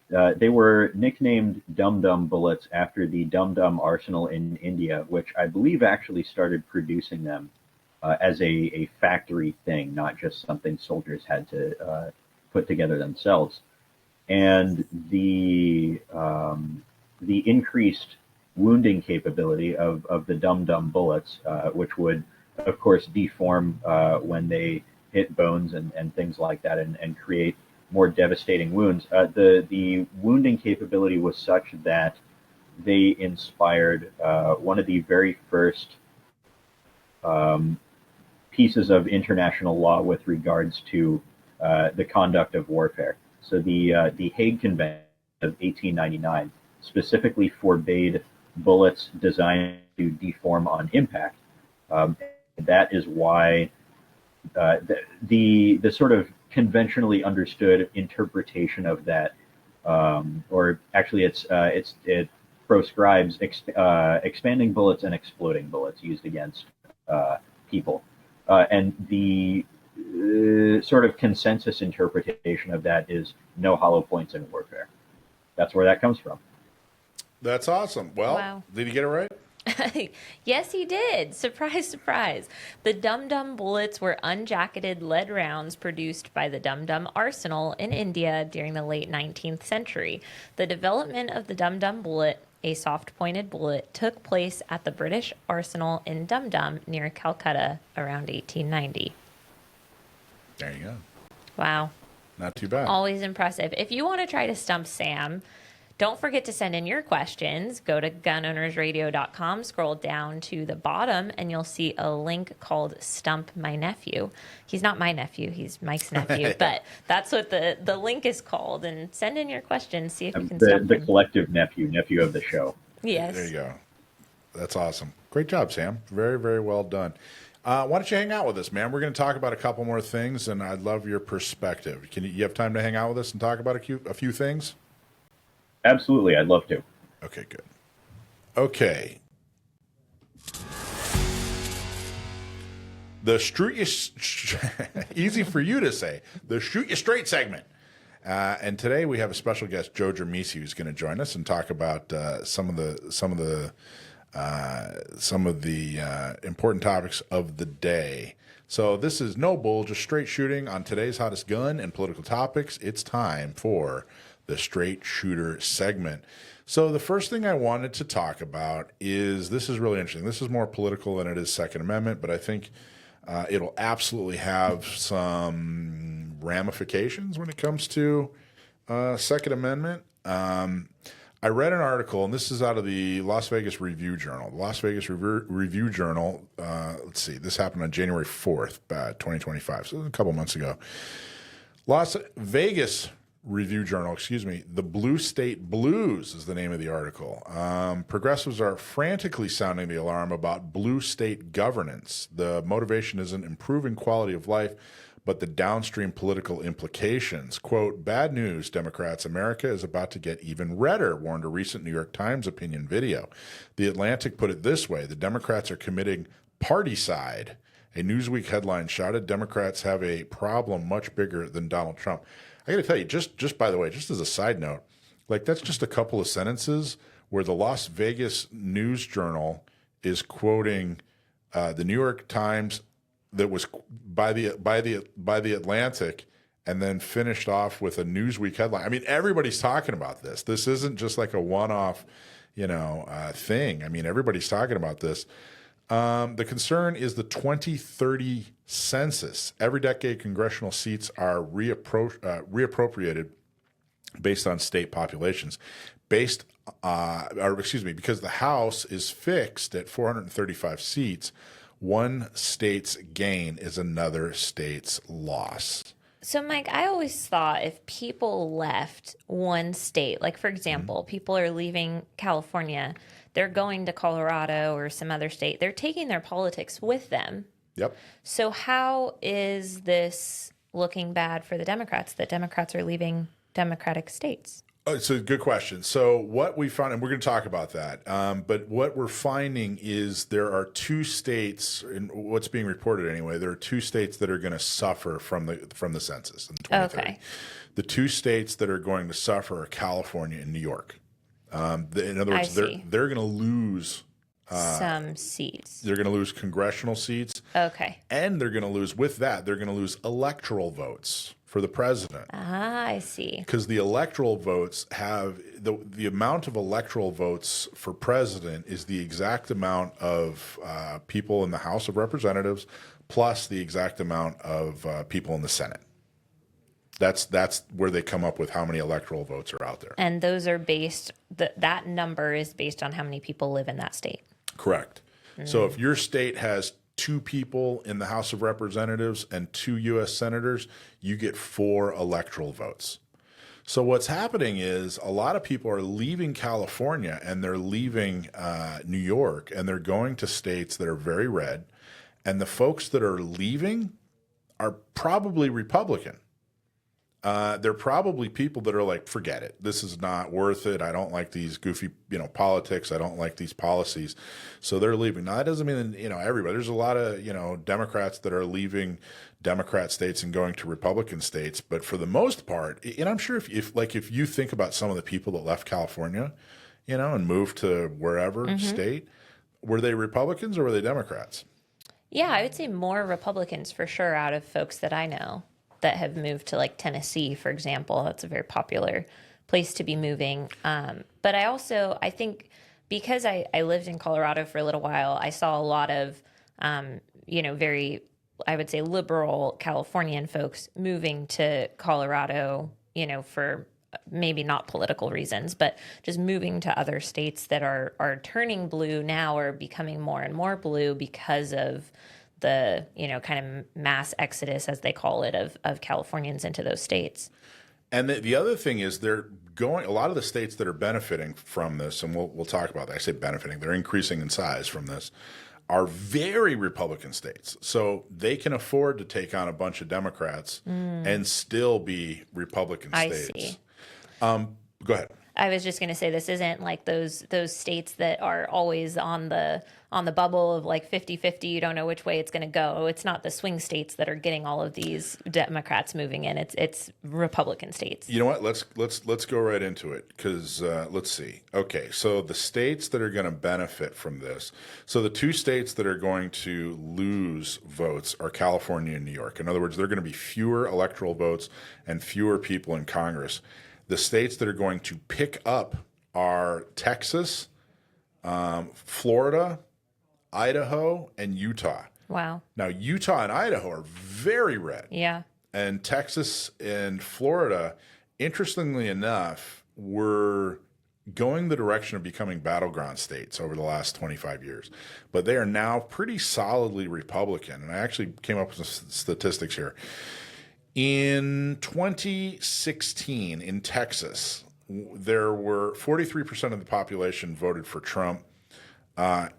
[SPEAKER 4] They were nicknamed dum-dum bullets after the dum-dum arsenal in India, which I believe actually started producing them as a factory thing, not just something soldiers had to put together themselves. And the increased wounding capability of the dum-dum bullets, which would, of course, deform when they hit bones and things like that and create more devastating wounds. The wounding capability was such that they inspired one of the very first pieces of international law with regards to the conduct of warfare. So the Hague Convention of 1899 specifically forbade bullets designed to deform on impact. That is why the sort of conventionally understood interpretation of that, or actually it proscribes expanding bullets and exploding bullets used against people. And the sort of consensus interpretation of that is no hollow points in warfare. That's where that comes from.
[SPEAKER 1] That's awesome. Well,
[SPEAKER 2] Wow.
[SPEAKER 1] Did he get it right?
[SPEAKER 2] Yes, he did. Surprise, surprise. The dum-dum bullets were unjacketed lead rounds produced by the dum-dum arsenal in India during the late 19th century. The development of the dum-dum bullet, a soft-pointed bullet, took place at the British arsenal in Dum Dum near Calcutta around 1890.
[SPEAKER 1] There you go.
[SPEAKER 2] Wow.
[SPEAKER 1] Not too bad.
[SPEAKER 2] Always impressive. If you want to try to stump Sam, don't forget to send in your questions. Go to gunownersradio.com, scroll down to the bottom, and you'll see a link called Stump My Nephew. He's not my nephew, he's Mike's nephew, but that's what the link is called. And send in your questions, see if you can stump
[SPEAKER 4] the
[SPEAKER 2] him.
[SPEAKER 4] collective nephew of the show.
[SPEAKER 2] Yes.
[SPEAKER 1] There you go. That's awesome. Great job, Sam. Very, very well done. Why don't you hang out with us, man? We're going to talk about a couple more things, and I'd love your perspective. You have time to hang out with us and talk about a few things?
[SPEAKER 4] Absolutely, I'd love to.
[SPEAKER 1] Okay, good. Okay. The easy for you to say, the Shoot You Straight segment. And today we have a special guest, Joe Germisi, who's going to join us and talk about some of the important topics of the day. So this is no bull, just straight shooting on today's hottest gun and political topics. It's time for the Straight Shooter segment. So the first thing I wanted to talk about is, this is really interesting. This is more political than it is Second Amendment, but I think it'll absolutely have some ramifications when it comes to Second Amendment. I read an article, and this is out of the Las Vegas Review Journal. The Las Vegas Review Journal, let's see, this happened on January 4th, 2025, so a couple months ago. Las Vegas Review Journal, excuse me. The Blue State Blues is the name of the article. Progressives are frantically sounding the alarm about blue state governance. The motivation isn't improving quality of life, but the downstream political implications. Quote, bad news, Democrats. America is about to get even redder, warned a recent New York Times opinion video. The Atlantic put it this way: the Democrats are committing particide. A Newsweek headline shouted Democrats have a problem much bigger than Donald Trump. I got to tell you, just by the way, just as a side note, like that's just a couple of sentences where the Las Vegas News Journal is quoting the New York Times that was by the Atlantic, and then finished off with a Newsweek headline. I mean, everybody's talking about this. This isn't just like a one-off, thing. I mean, everybody's talking about this. The concern is the 2030 census. Every decade, congressional seats are reappropriated based on state populations. Because the House is fixed at 435 seats, one state's gain is another state's loss.
[SPEAKER 2] So, Mike, I always thought if people left one state, like, for example, people are leaving California, they're going to Colorado or some other state, they're taking their politics with them.
[SPEAKER 1] Yep.
[SPEAKER 2] So how is this looking bad for the Democrats, that Democrats are leaving Democratic states?
[SPEAKER 1] Oh, it's a good question. So what we found, and we're going to talk about that, but what we're finding is there are two states, and what's being reported anyway, there are two states that are going to suffer from the census in 2030.
[SPEAKER 2] Okay.
[SPEAKER 1] The two states that are going to suffer are California and New York. In other words, they're going to lose
[SPEAKER 2] some seats.
[SPEAKER 1] They're going to lose congressional seats.
[SPEAKER 2] Okay.
[SPEAKER 1] And they're going to lose, with that, they're going to lose electoral votes for the president.
[SPEAKER 2] Ah, I see.
[SPEAKER 1] Because the electoral votes have, the amount of electoral votes for president is the exact amount of people in the House of Representatives plus the exact amount of people in the Senate. That's where they come up with how many electoral votes are out there.
[SPEAKER 2] And those are based, that number is based on how many people live in that state.
[SPEAKER 1] Correct. So if your state has 2 people in the House of Representatives and 2 U.S. senators, you get 4 electoral votes. So what's happening is a lot of people are leaving California and they're leaving New York, and they're going to states that are very red. And the folks that are leaving are probably Republican. They're probably people that are like, forget it. This is not worth it. I don't like these goofy, politics. I don't like these policies. So they're leaving. Now, that doesn't mean, everybody. There's a lot of, Democrats that are leaving Democrat states and going to Republican states. But for the most part, and I'm sure if you think about some of the people that left California, and moved to wherever state, were they Republicans or were they Democrats?
[SPEAKER 2] Yeah, I would say more Republicans for sure out of folks that I know that have moved to like Tennessee, for example. That's a very popular place to be moving. But I think because I lived in Colorado for a little while, I saw a lot of, very, I would say, liberal Californian folks moving to Colorado, for maybe not political reasons, but just moving to other states that are turning blue now, or becoming more and more blue because of the kind of mass exodus, as they call it, of Californians into those states.
[SPEAKER 1] And the other thing is a lot of the states that are benefiting from this, and we'll talk about that. I say benefiting, they're increasing in size from this, are very Republican states. So they can afford to take on a bunch of Democrats and still be Republican states.
[SPEAKER 2] I see.
[SPEAKER 1] Go ahead.
[SPEAKER 2] I was just going to say, this isn't like those states that are always on the bubble of like 50-50. You don't know which way it's going to go. It's not the swing states that are getting all of these Democrats moving in. It's Republican states.
[SPEAKER 1] You know what? Let's go right into it, because let's see. Okay, so the states that are going to benefit from this. So the 2 states that are going to lose votes are California and New York. In other words, there are going to be fewer electoral votes and fewer people in Congress. The states that are going to pick up are Texas, Florida, Idaho, and Utah.
[SPEAKER 2] Wow.
[SPEAKER 1] Now, Utah and Idaho are very red.
[SPEAKER 2] Yeah.
[SPEAKER 1] And Texas and Florida, interestingly enough, were going the direction of becoming battleground states over the last 25 years. But they are now pretty solidly Republican. And I actually came up with some statistics here. In 2016 in Texas, there were 43% of the population voted for Trump. I'm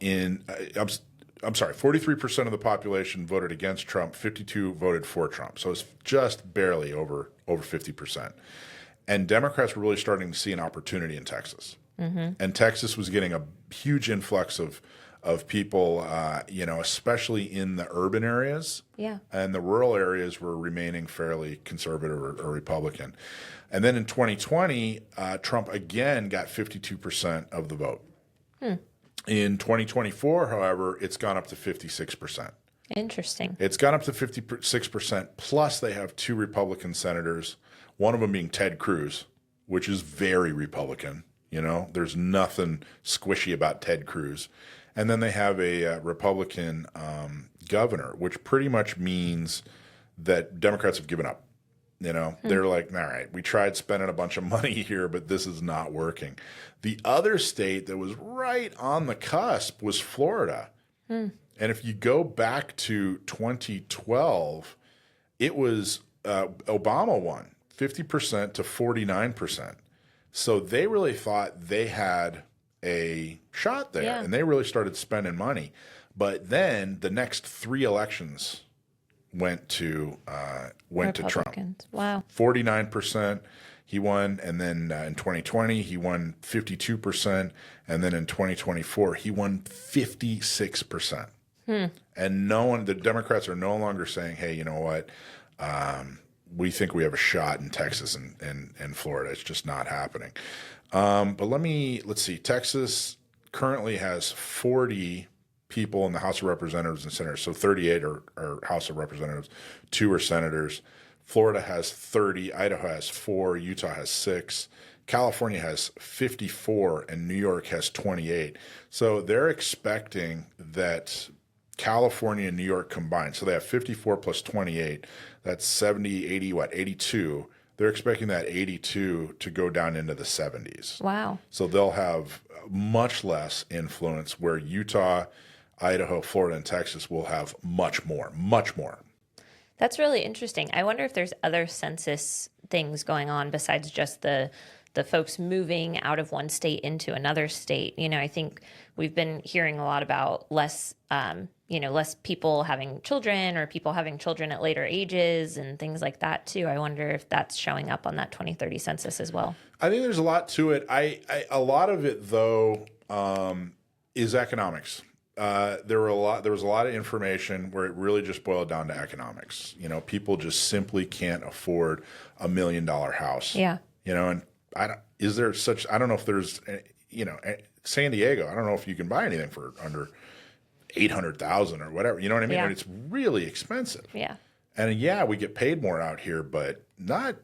[SPEAKER 1] sorry, 43% of the population voted against Trump, 52 voted for Trump. So it's just barely over 50%. And Democrats were really starting to see an opportunity in Texas. And Texas was getting a huge influx of people, especially in the urban areas.
[SPEAKER 2] Yeah.
[SPEAKER 1] And the rural areas were remaining fairly conservative or Republican. And then in 2020, Trump again got 52% of the vote. In 2024, however, it's gone up to 56%.
[SPEAKER 2] Interesting.
[SPEAKER 1] It's gone up to 56%. Plus, they have 2 Republican senators, one of them being Ted Cruz, which is very Republican. There's nothing squishy about Ted Cruz. And then they have a Republican governor, which pretty much means that Democrats have given up. They're like, all right, we tried spending a bunch of money here, but this is not working. The other state that was right on the cusp was Florida. And if you go back to 2012, it was Obama won 50% to 49%. So they really thought they had a shot there, and they really started spending money. But then the next 3 elections went to Trump.
[SPEAKER 2] Wow.
[SPEAKER 1] 49% he won, and then in 2020 he won 52%, and then in 2024 he won 56%. And the Democrats are no longer saying, "Hey, you know what? We think we have a shot in Texas and Florida." It's just not happening. But let's see. Texas currently has 40 people in the House of Representatives and Senators. So 38 are House of Representatives, 2 are senators. Florida has 30, Idaho has 4, Utah has 6, California has 54, and New York has 28. So they're expecting that California and New York combined, so they have 54 plus 28, that's 70, 80, 82. They're expecting that 82 to go down into the 70s.
[SPEAKER 2] Wow.
[SPEAKER 1] So they'll have much less influence, where Utah, Idaho, Florida, and Texas will have much more.
[SPEAKER 2] That's really interesting. I wonder if there's other census things going on besides just the folks moving out of one state into another state. I think we've been hearing a lot about less people having children, or people having children at later ages and things like that too. I wonder if that's showing up on that 2030 census as well.
[SPEAKER 1] I think there's a lot to it. A lot of it though is economics. There was a lot of information where it really just boiled down to economics. People just simply can't afford $1 million house.
[SPEAKER 2] Yeah.
[SPEAKER 1] And I don't know if there's, San Diego, I don't know if you can buy anything for under 800,000 or whatever. You know what I mean?
[SPEAKER 2] Yeah.
[SPEAKER 1] And it's really expensive.
[SPEAKER 2] Yeah.
[SPEAKER 1] And we get paid more out here, but not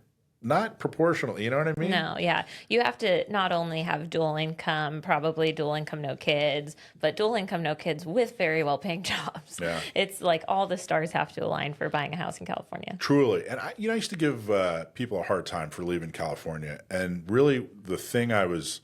[SPEAKER 1] proportionally. You know what I mean?
[SPEAKER 2] No, yeah. You have to not only have dual income, probably dual income, no kids, but dual income, no kids with very well paying jobs.
[SPEAKER 1] Yeah.
[SPEAKER 2] It's like all the stars have to align for buying a house in California.
[SPEAKER 1] Truly. And I used to give people a hard time for leaving California. And really the thing I was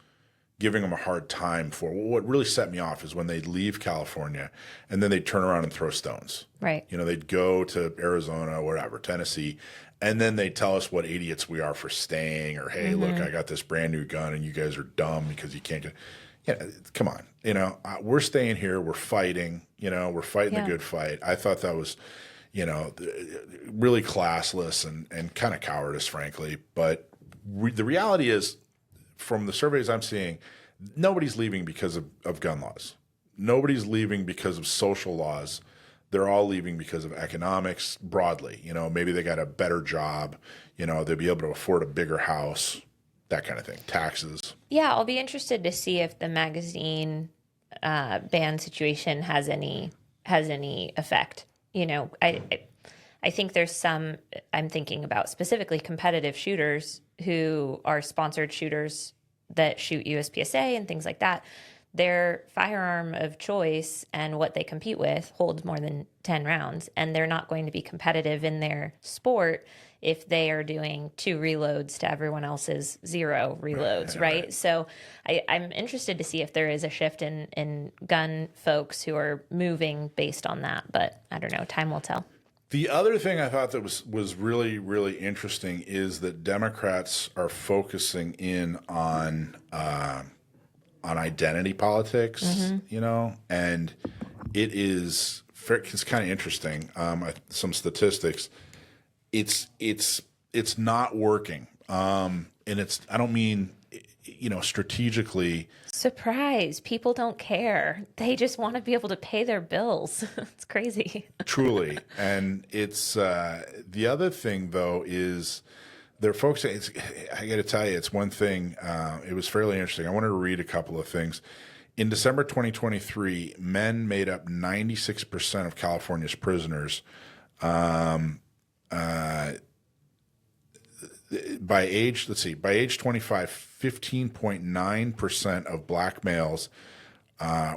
[SPEAKER 1] giving them a hard time for, what really set me off, is when they'd leave California and then they'd turn around and throw stones.
[SPEAKER 2] Right.
[SPEAKER 1] They'd go to Arizona, whatever, Tennessee, and then they tell us what idiots we are for staying, or, hey, look, I got this brand new gun and you guys are dumb because you can't get, come on. We're staying here. We're fighting, we're fighting the good fight. I thought that was, really classless and kind of cowardice, frankly. But the reality is, from the surveys I'm seeing, nobody's leaving because of gun laws. Nobody's leaving because of social laws. They're all leaving because of economics broadly. Maybe they got a better job. They'll be able to afford a bigger house, that kind of thing. Taxes.
[SPEAKER 2] Yeah, I'll be interested to see if the magazine ban situation has any effect. I think there's some, I'm thinking about specifically competitive shooters who are sponsored shooters that shoot USPSA and things like that. Their firearm of choice and what they compete with holds more than 10 rounds, and they're not going to be competitive in their sport if they are doing 2 reloads to everyone else's 0 reloads, right? So I'm interested to see if there is a shift in gun folks who are moving based on that, but I don't know. Time will tell.
[SPEAKER 1] The other thing I thought that was really, really interesting is that Democrats are focusing in on identity politics, and it's kind of interesting. Some statistics, it's not working, and I don't mean strategically.
[SPEAKER 2] Surprise! People don't care. They just want to be able to pay their bills. It's crazy.
[SPEAKER 1] Truly, and it's the other thing though is. They're focusing. I got to tell you, it's one thing. It was fairly interesting. I wanted to read a couple of things. In December 2023, men made up 96% of California's prisoners. By age 25, 15.9% of black males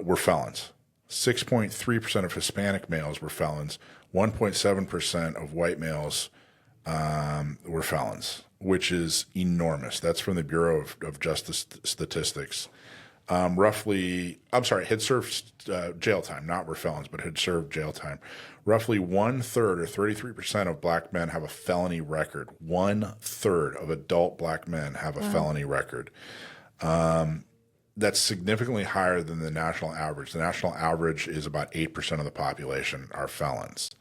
[SPEAKER 1] were felons. 6.3% of Hispanic males were felons. 1.7% of white males were felons, which is enormous. That's from the Bureau of Justice Statistics. Had served jail time, not were felons, but had served jail time. Roughly 1/3 or 33% of black men have a felony record. 1/3 of adult black men have a felony record. That's significantly higher than the national average. The national average is about 8% of the population are felons.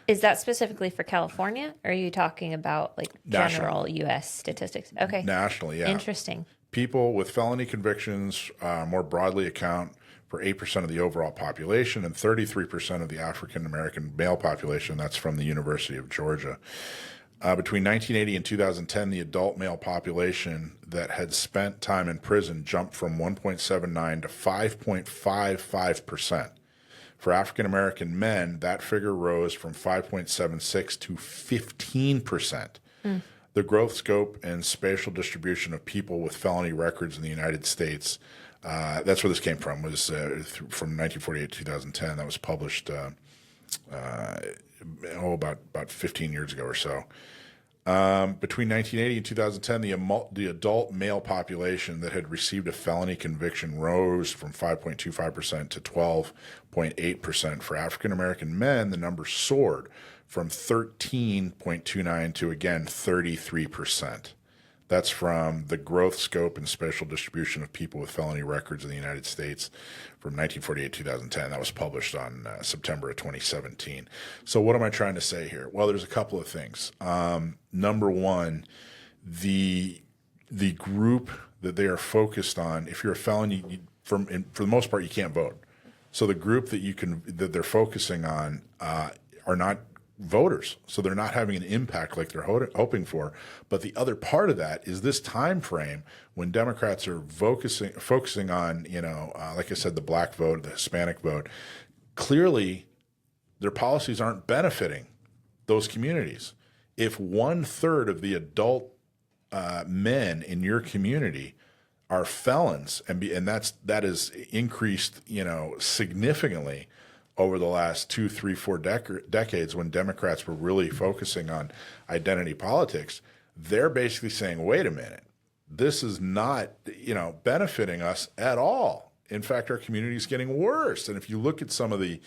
[SPEAKER 2] Is that specifically for California, or are you talking about like general U.S. statistics? Okay.
[SPEAKER 1] Nationally, yeah.
[SPEAKER 2] Interesting.
[SPEAKER 1] People with felony convictions more broadly account for 8% of the overall population and 33% of the African-American male population. That's from the University of Georgia. Between 1980 and 2010, the adult male population that had spent time in prison jumped from 1.79 to 5.55%. For African-American men, that figure rose from 5.76 to 15%. The growth, scope, and spatial distribution of people with felony records in the United States, that's where this came from, was from 1948 to 2010. That was published about 15 years ago or so. Between 1980 and 2010, the adult male population that had received a felony conviction rose from 5.25% to 12.8%. For African-American men, the number soared from 13.29 to, again, 33%. That's from the growth, scope, and spatial distribution of people with felony records in the United States from 1948 to 2010. That was published on September of 2017. So what am I trying to say here? Well, there's a couple of things. Number one, the group that they are focused on, if you're a felon, for the most part, you can't vote. So the group that they're focusing on are not voters, so they're not having an impact like they're hoping for. But the other part of that is this time frame when Democrats are focusing on, like I said, the black vote, the Hispanic vote. Clearly, their policies aren't benefiting those communities. If 1/3 of the adult men in your community are felons, and that is increased, significantly over the last 2, 3, 4 decades when Democrats were really focusing on identity politics, they're basically saying, wait a minute, this is not, benefiting us at all. In fact, our community is getting worse. And if you look at some of the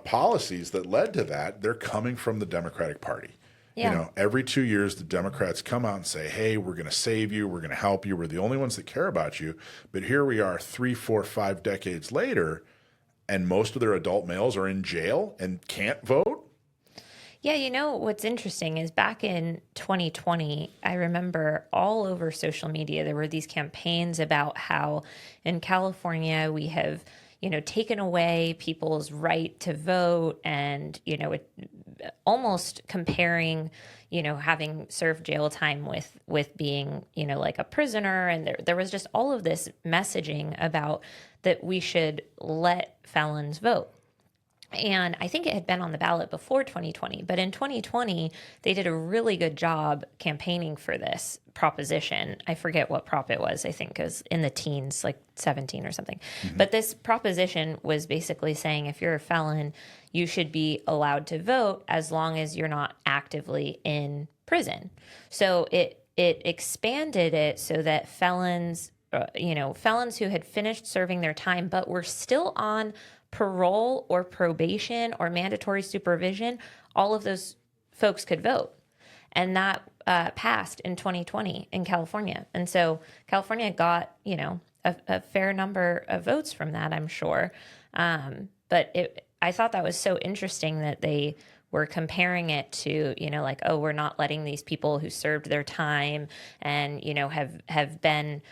[SPEAKER 1] policies that led to that, they're coming from the Democratic Party. Yeah. Every 2 years, the Democrats come out and say, hey, we're going to save you. We're going to help you. We're the only ones that care about you. But here we are 3, 4, 5 decades later, and most of their adult males are in jail and can't vote?
[SPEAKER 2] Yeah, what's interesting is back in 2020, I remember all over social media, there were these campaigns about how in California we have, taken away people's right to vote and, almost comparing, having served jail time with being, like a prisoner. And there was just all of this messaging about that we should let felons vote. And I think it had been on the ballot before 2020, but in 2020, they did a really good job campaigning for this proposition. I forget what prop it was. I think it was in the teens, like 17 or something. Mm-hmm. But this proposition was basically saying if you're a felon, you should be allowed to vote as long as you're not actively in prison. So it expanded it so that felons who had finished serving their time but were still on parole or probation or mandatory supervision, all of those folks could vote. And that passed in 2020 in California. And so California got, a fair number of votes from that, I'm sure. But I thought that was so interesting that they were comparing it to, like, oh, we're not letting these people who served their time and, have been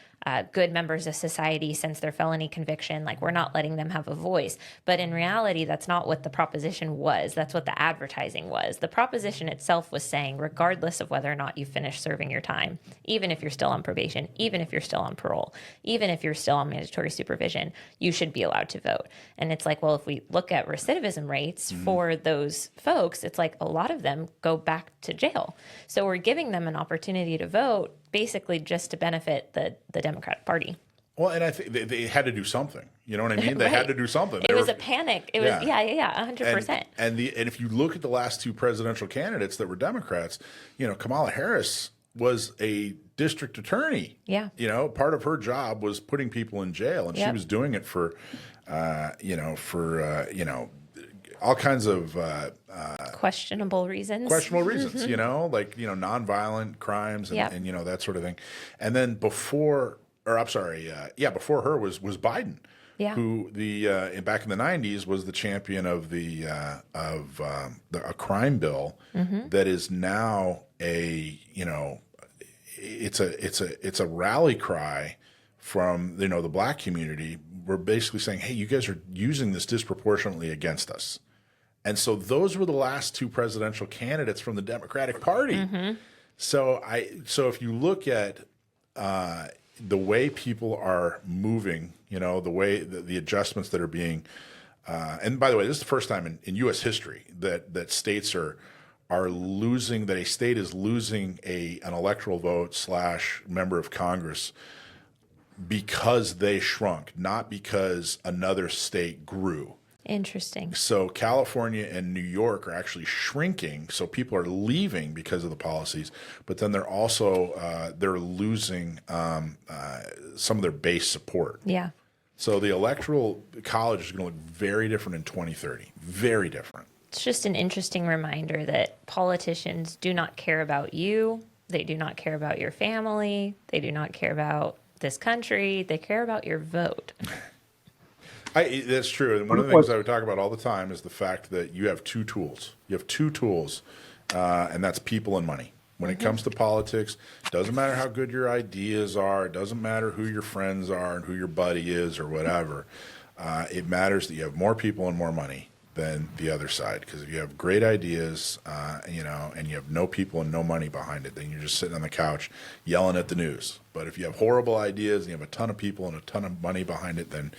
[SPEAKER 2] good members of society since their felony conviction, like, we're not letting them have a voice. But in reality, that's not what the proposition was. That's what the advertising was. The proposition itself was saying, regardless of whether or not you finish serving your time, even if you're still on probation, even if you're still on parole, even if you're still on mandatory supervision, you should be allowed to vote. And it's like, well, if we look at recidivism rates for those folks, it's like a lot of them go back to jail. So we're giving them an opportunity to vote basically just to benefit the Democratic Party.
[SPEAKER 1] Well, and I think they had to do something. You know what I mean? They had to do something.
[SPEAKER 2] It was a panic. It was 100%.
[SPEAKER 1] And if you look at the last two presidential candidates that were Democrats, Kamala Harris was a district attorney.
[SPEAKER 2] Yeah.
[SPEAKER 1] Part of her job was putting people in jail, and she was doing it for all kinds of
[SPEAKER 2] questionable reasons.
[SPEAKER 1] Like nonviolent crimes and that sort of thing. And then before her was Biden, who back in the 90s was the champion of a crime bill that is now it's a rally cry from the black community. We're basically saying, hey, you guys are using this disproportionately against us. And so those were the last two presidential candidates from the Democratic Party. So if you look at the way people are moving, the way the adjustments that are being, and by the way, this is the first time in U.S. history that states are losing, that a state is losing an electoral vote / member of Congress because they shrunk, not because another state grew.
[SPEAKER 2] Interesting.
[SPEAKER 1] So California and New York are actually shrinking. So people are leaving because of the policies, but then they're also they're losing some of their base support.
[SPEAKER 2] Yeah.
[SPEAKER 1] So the electoral college is going to look very different in 2030. Very different.
[SPEAKER 2] It's just an interesting reminder that politicians do not care about you. They do not care about your family. They do not care about this country. They care about your vote.
[SPEAKER 1] That's true. And one of the things I would talk about all the time is the fact that you have two tools. You have two tools, and that's people and money. When it comes to politics, it doesn't matter how good your ideas are. It doesn't matter who your friends are and who your buddy is or whatever. It matters that you have more people and more money than the other side. Because if you have great ideas, and you have no people and no money behind it, then you're just sitting on the couch yelling at the news. But if you have horrible ideas and you have a ton of people and a ton of money behind it, then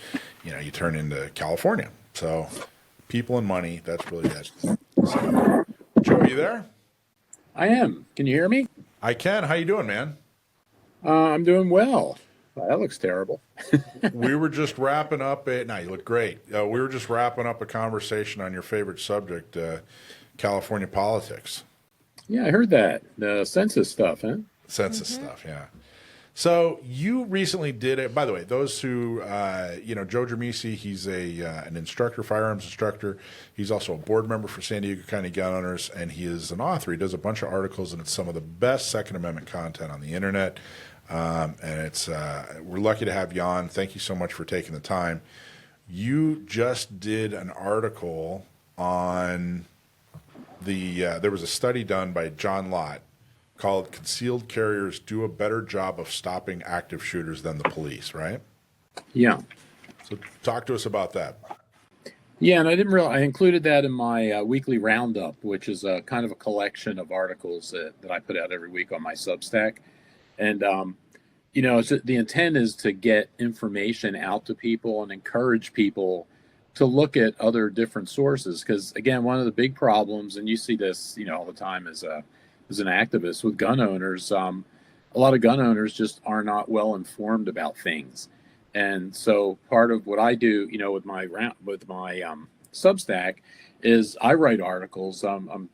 [SPEAKER 1] you turn into California. So people and money, that's really it. So, Joe, are you there?
[SPEAKER 5] I am. Can you hear me?
[SPEAKER 1] I can. How you doing, man?
[SPEAKER 5] I'm doing well. Wow, that looks terrible.
[SPEAKER 1] We were just wrapping up you look great. We were just wrapping up a conversation on your favorite subject, California politics.
[SPEAKER 5] Yeah, I heard that. The census stuff, huh?
[SPEAKER 1] Census stuff, yeah. So you recently did it. By the way, those who, Joe Germisi, he's an instructor, firearms instructor. He's also a board member for San Diego County Gun Owners, and he is an author. He does a bunch of articles, and it's some of the best Second Amendment content on the internet. And it's we're lucky to have you on. Thank you so much for taking the time. You just did an article on there was a study done by John Lott called "Concealed Carriers Do a Better Job of Stopping Active Shooters Than the Police," right?
[SPEAKER 5] Yeah.
[SPEAKER 1] So talk to us about that.
[SPEAKER 5] Yeah, and I included that in my weekly roundup, which is a kind of a collection of articles that I put out every week on my Substack. And, the intent is to get information out to people and encourage people to look at other different sources. Because, again, one of the big problems, and you see this, all the time as an activist with gun owners, a lot of gun owners just are not well informed about things. And so part of what I do, with my Substack is I write articles.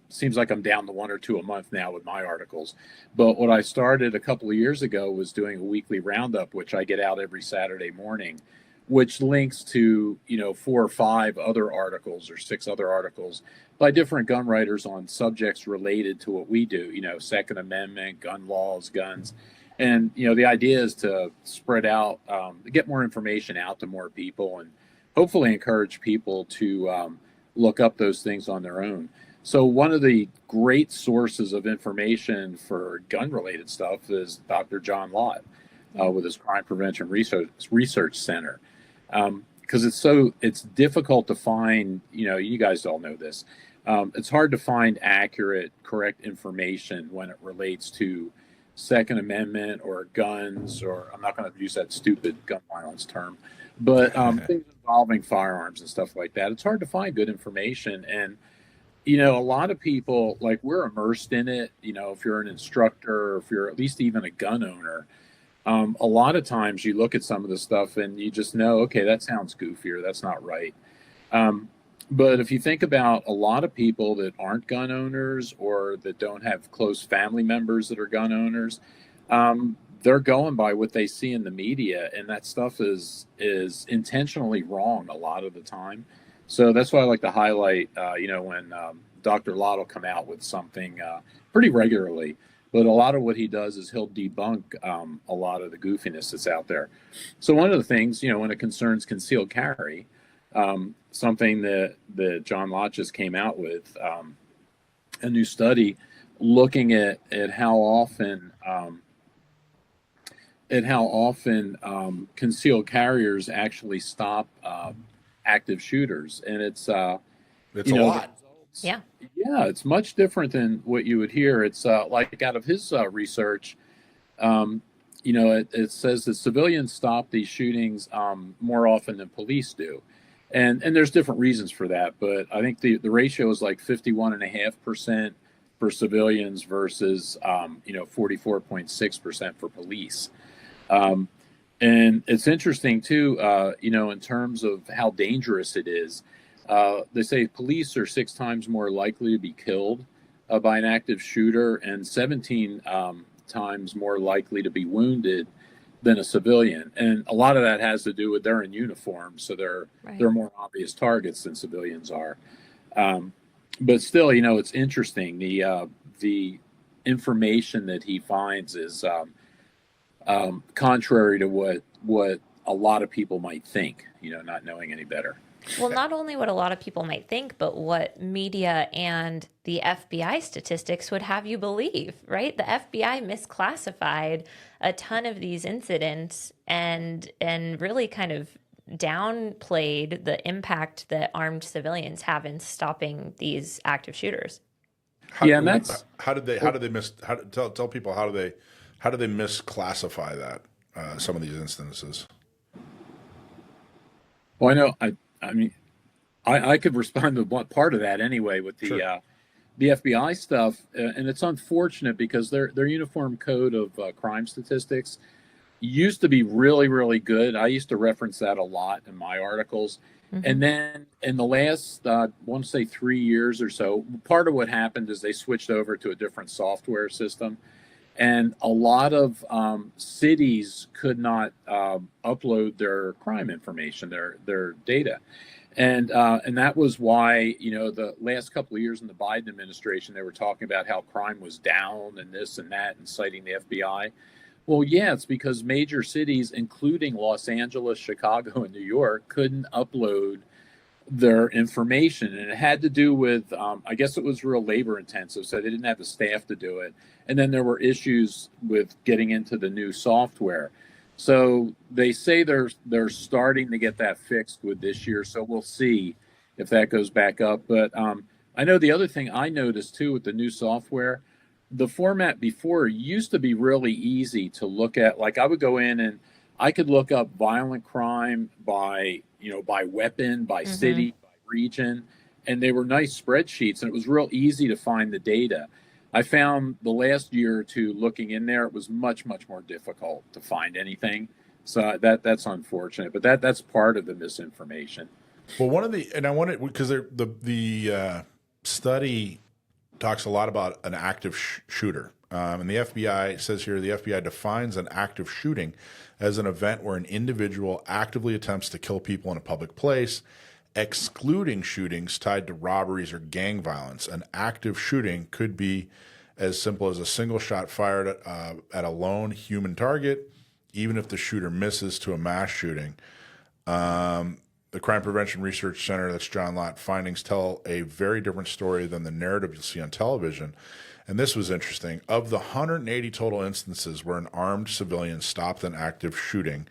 [SPEAKER 5] Seems like I'm down to 1 or 2 a month now with my articles. But what I started a couple of years ago was doing a weekly roundup, which I get out every Saturday morning, which links to 4 or 5 other articles or 6 other articles by different gun writers on subjects related to what we do. Second Amendment, gun laws, guns, and the idea is to spread out, get more information out to more people, and hopefully encourage people to look up those things on their own. So one of the great sources of information for gun-related stuff is Dr. John Lott with his Crime Prevention Research Center, because it's difficult to find. You guys all know this. It's hard to find accurate, correct information when it relates to Second Amendment or guns, or I'm not going to use that stupid gun violence term, but things involving firearms and stuff like that. It's hard to find good information, and a lot of people, like, we're immersed in it. If you're an instructor, or if you're at least even a gun owner, a lot of times you look at some of the stuff and you just know, okay, that sounds goofy, or that's not right. But if you think about a lot of people that aren't gun owners or that don't have close family members that are gun owners, they're going by what they see in the media, and that stuff is intentionally wrong a lot of the time. So that's why I like to highlight, when Dr. Lott will come out with something pretty regularly, but a lot of what he does is he'll debunk a lot of the goofiness that's out there. So one of the things, when it concerns concealed carry, something that John Lott just came out with, a new study looking at how often concealed carriers actually stop active shooters, and it's a lot.
[SPEAKER 2] Yeah,
[SPEAKER 5] it's much different than what you would hear. It's like out of his research, it says that civilians stop these shootings more often than police do. And there's different reasons for that, but I think the ratio is like 51.5% for civilians versus 44.6% for police. And it's interesting too, in terms of how dangerous it is. They say police are 6 times more likely to be killed by an active shooter, and 17 times more likely to be wounded than a civilian. And a lot of that has to do with they're in uniform, so they're more obvious targets than civilians are. But still, it's interesting. The information that he finds is contrary to what a lot of people might think, not knowing any better.
[SPEAKER 2] Well, not only what a lot of people might think, but what media and the FBI statistics would have you believe, right? The FBI misclassified a ton of these incidents and really kind of downplayed the impact that armed civilians have in stopping these active shooters.
[SPEAKER 1] How did they tell people how do they misclassify that, some of these instances?
[SPEAKER 5] Well, I know I mean, I could respond to one part of that anyway with the FBI stuff, and it's unfortunate because their uniform code of crime statistics used to be really, really good. I used to reference that a lot in my articles, and then in the last, I want to say 3 years or so, part of what happened is they switched over to a different software system, and a lot of cities could not upload their crime information, their data. And that was why, the last couple of years in the Biden administration, they were talking about how crime was down and this and that and citing the FBI. Well, yeah, it's because major cities, including Los Angeles, Chicago, and New York, couldn't upload their information. And it had to do with, I guess it was real labor intensive, so they didn't have the staff to do it. And then there were issues with getting into the new software. So they say they're starting to get that fixed with this year. So we'll see if that goes back up. But I know the other thing I noticed too with the new software, the format before used to be really easy to look at. Like I would go in and I could look up violent crime by weapon, by city, by region, and they were nice spreadsheets, and it was real easy to find the data. I found the last year or two looking in there, it was much, much more difficult to find anything. So that's unfortunate, but that's part of the misinformation.
[SPEAKER 1] Well, because the study talks a lot about an active shooter, And the FBI says here, the FBI defines an active shooting as an event where an individual actively attempts to kill people in a public place, excluding shootings tied to robberies or gang violence. An active shooting could be as simple as a single shot fired at a lone human target, even if the shooter misses, to a mass shooting. The Crime Prevention Research Center, that's John Lott, findings tell a very different story than the narrative you'll see on television. And this was interesting. Of the 180 total instances where an armed civilian stopped an active shooting,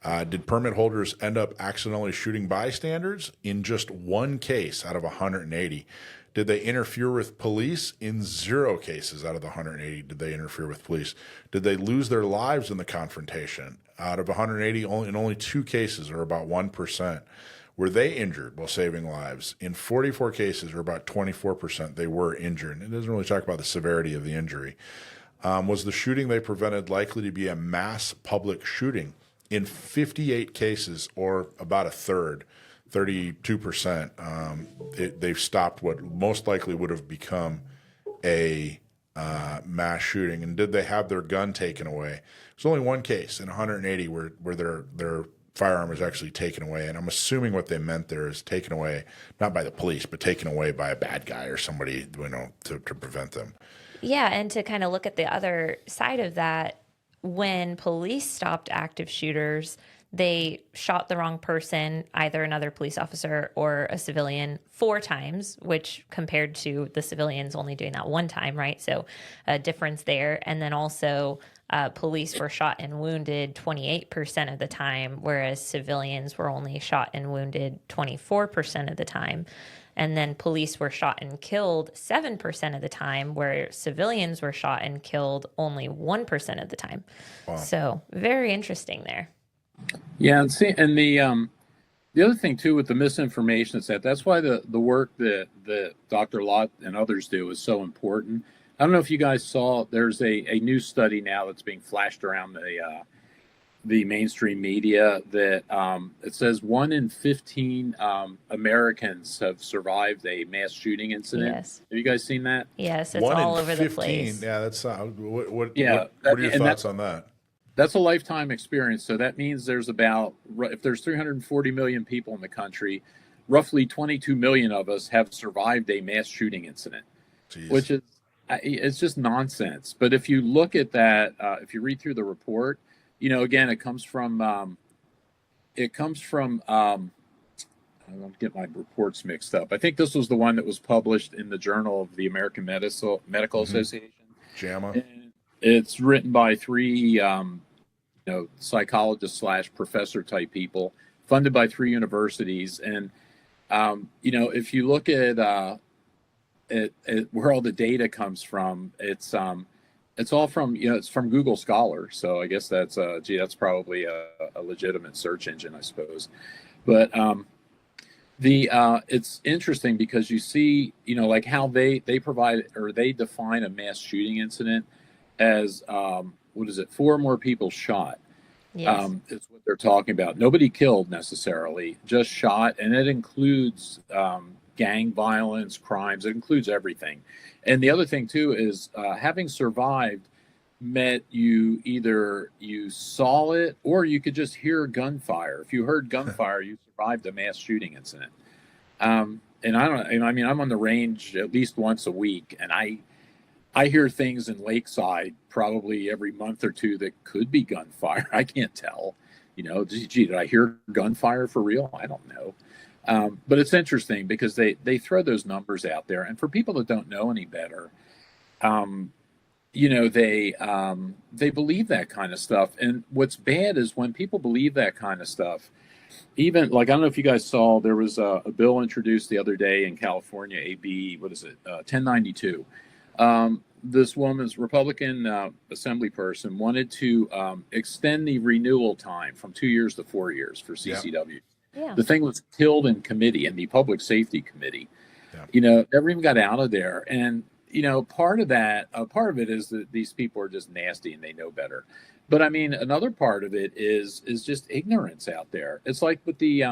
[SPEAKER 1] did permit holders end up accidentally shooting bystanders? In just one case out of 180. Did they interfere with police? In 0 cases out of the 180 did they interfere with police. Did they lose their lives in the confrontation? Out of 180, in only 2 cases, or about 1%, were they injured while saving lives. In 44 cases, or about 24%, they were injured. And it doesn't really talk about the severity of the injury. Was the shooting they prevented likely to be a mass public shooting? In 58 cases, or about a third, 32%, they've stopped what most likely would have become a mass shooting. And did they have their gun taken away? There's only one case in 180 where their firearm was actually taken away. And I'm assuming what they meant there is taken away, not by the police, but taken away by a bad guy or somebody, to prevent them.
[SPEAKER 2] Yeah, and to kind of look at the other side of that, when police stopped active shooters, they shot the wrong person, either another police officer or a civilian, 4 times, which compared to the civilians only doing that 1 time, right? So a difference there. And then also police were shot and wounded 28% of the time, whereas civilians were only shot and wounded 24% of the time. And then police were shot and killed 7% of the time, where civilians were shot and killed only 1% of the time. Wow. So very interesting there.
[SPEAKER 5] Yeah, and the other thing too with the misinformation is that's why the work that Dr. Lott and others do is so important. I don't know if you guys saw, there's a new study now that's being flashed around the mainstream media that it says 1 in 15 Americans have survived a mass shooting incident.
[SPEAKER 2] Yes.
[SPEAKER 5] Have you guys seen that?
[SPEAKER 2] Yes, it's all over 15. The place.
[SPEAKER 1] Yeah, that's what are your thoughts on that?
[SPEAKER 5] That's a lifetime experience. So that means there's if there's 340 million people in the country, roughly 22 million of us have survived a mass shooting incident. Jeez. Which is, it's just nonsense. But if you look at that, if you read through the report, again, it comes from I don't get my reports mixed up. I think this was the one that was published in the Journal of the American Medical Association.
[SPEAKER 1] JAMA.
[SPEAKER 5] And it's written by 3 psychologists / professor type people, funded by 3 universities. And if you look at where all the data comes from, it's all from it's from Google Scholar. So I guess that's probably a legitimate search engine, I suppose. But it's interesting because you see like how they provide, or they define a mass shooting incident as 4 more people shot.
[SPEAKER 2] Yes.
[SPEAKER 5] Is what they're talking about. Nobody killed necessarily, just shot, and it includes gang violence, crimes. It includes everything. And the other thing too is having survived meant you saw it, or you could just hear gunfire. If you heard gunfire, you survived a mass shooting incident. And I'm on the range at least once a week, and I hear things in Lakeside probably every month or 2 that could be gunfire. I can't tell. Did I hear gunfire for real? I don't know. But it's interesting because they throw those numbers out there, and for people that don't know any better, they believe that kind of stuff. And what's bad is when people believe that kind of stuff. Even like, I don't know if you guys saw, there was a bill introduced the other day in California, AB 1092. This woman's Republican assembly person wanted to extend the renewal time from 2 years to 4 years for CCW.
[SPEAKER 2] Yeah.
[SPEAKER 5] The thing was killed in committee, in the Public Safety Committee. Yeah. Never even got out of there. And part of it is that these people are just nasty and they know better. But I mean, another part of it is just ignorance out there. It's like with the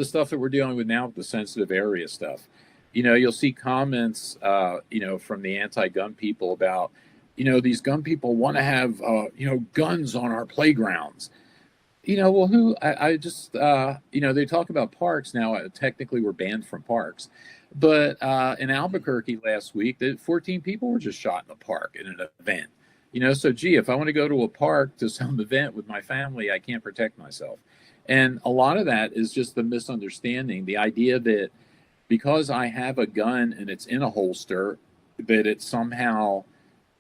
[SPEAKER 5] stuff that we're dealing with now with the sensitive area stuff. You'll see comments, from the anti-gun people about, these gun people want to have, guns on our playgrounds. Well, I just, they talk about parks now. Technically, we're banned from parks. But in Albuquerque last week, 14 people were just shot in the park in an event. So gee, if I want to go to a park to some event with my family, I can't protect myself. And a lot of that is just the misunderstanding, the idea that because I have a gun and it's in a holster, that it somehow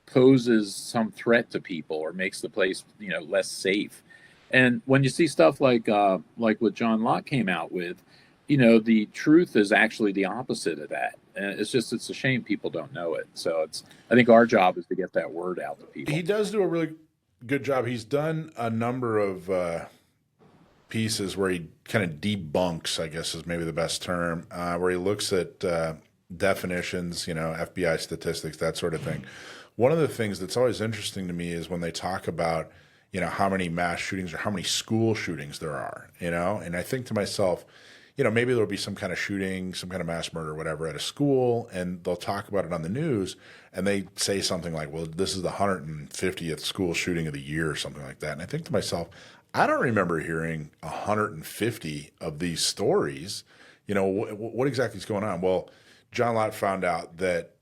[SPEAKER 5] poses some threat to people or makes the place, less safe. And when you see stuff like what John Lott came out with, the truth is actually the opposite of that. And it's a shame people don't know it. So I think our job is to get that word out to people.
[SPEAKER 1] He does do a really good job. He's done a number of pieces where he kind of debunks, I guess is maybe the best term, where he looks at definitions, FBI statistics, that sort of thing. One of the things that's always interesting to me is when they talk about, how many mass shootings or how many school shootings there are, and I think to myself, maybe there'll be some kind of shooting, some kind of mass murder, whatever, at a school, and they'll talk about it on the news, and they say something like, well, this is the 150th school shooting of the year or something like that. And I think to myself, I don't remember hearing 150 of these stories. What exactly is going on? Well, John Lott found out that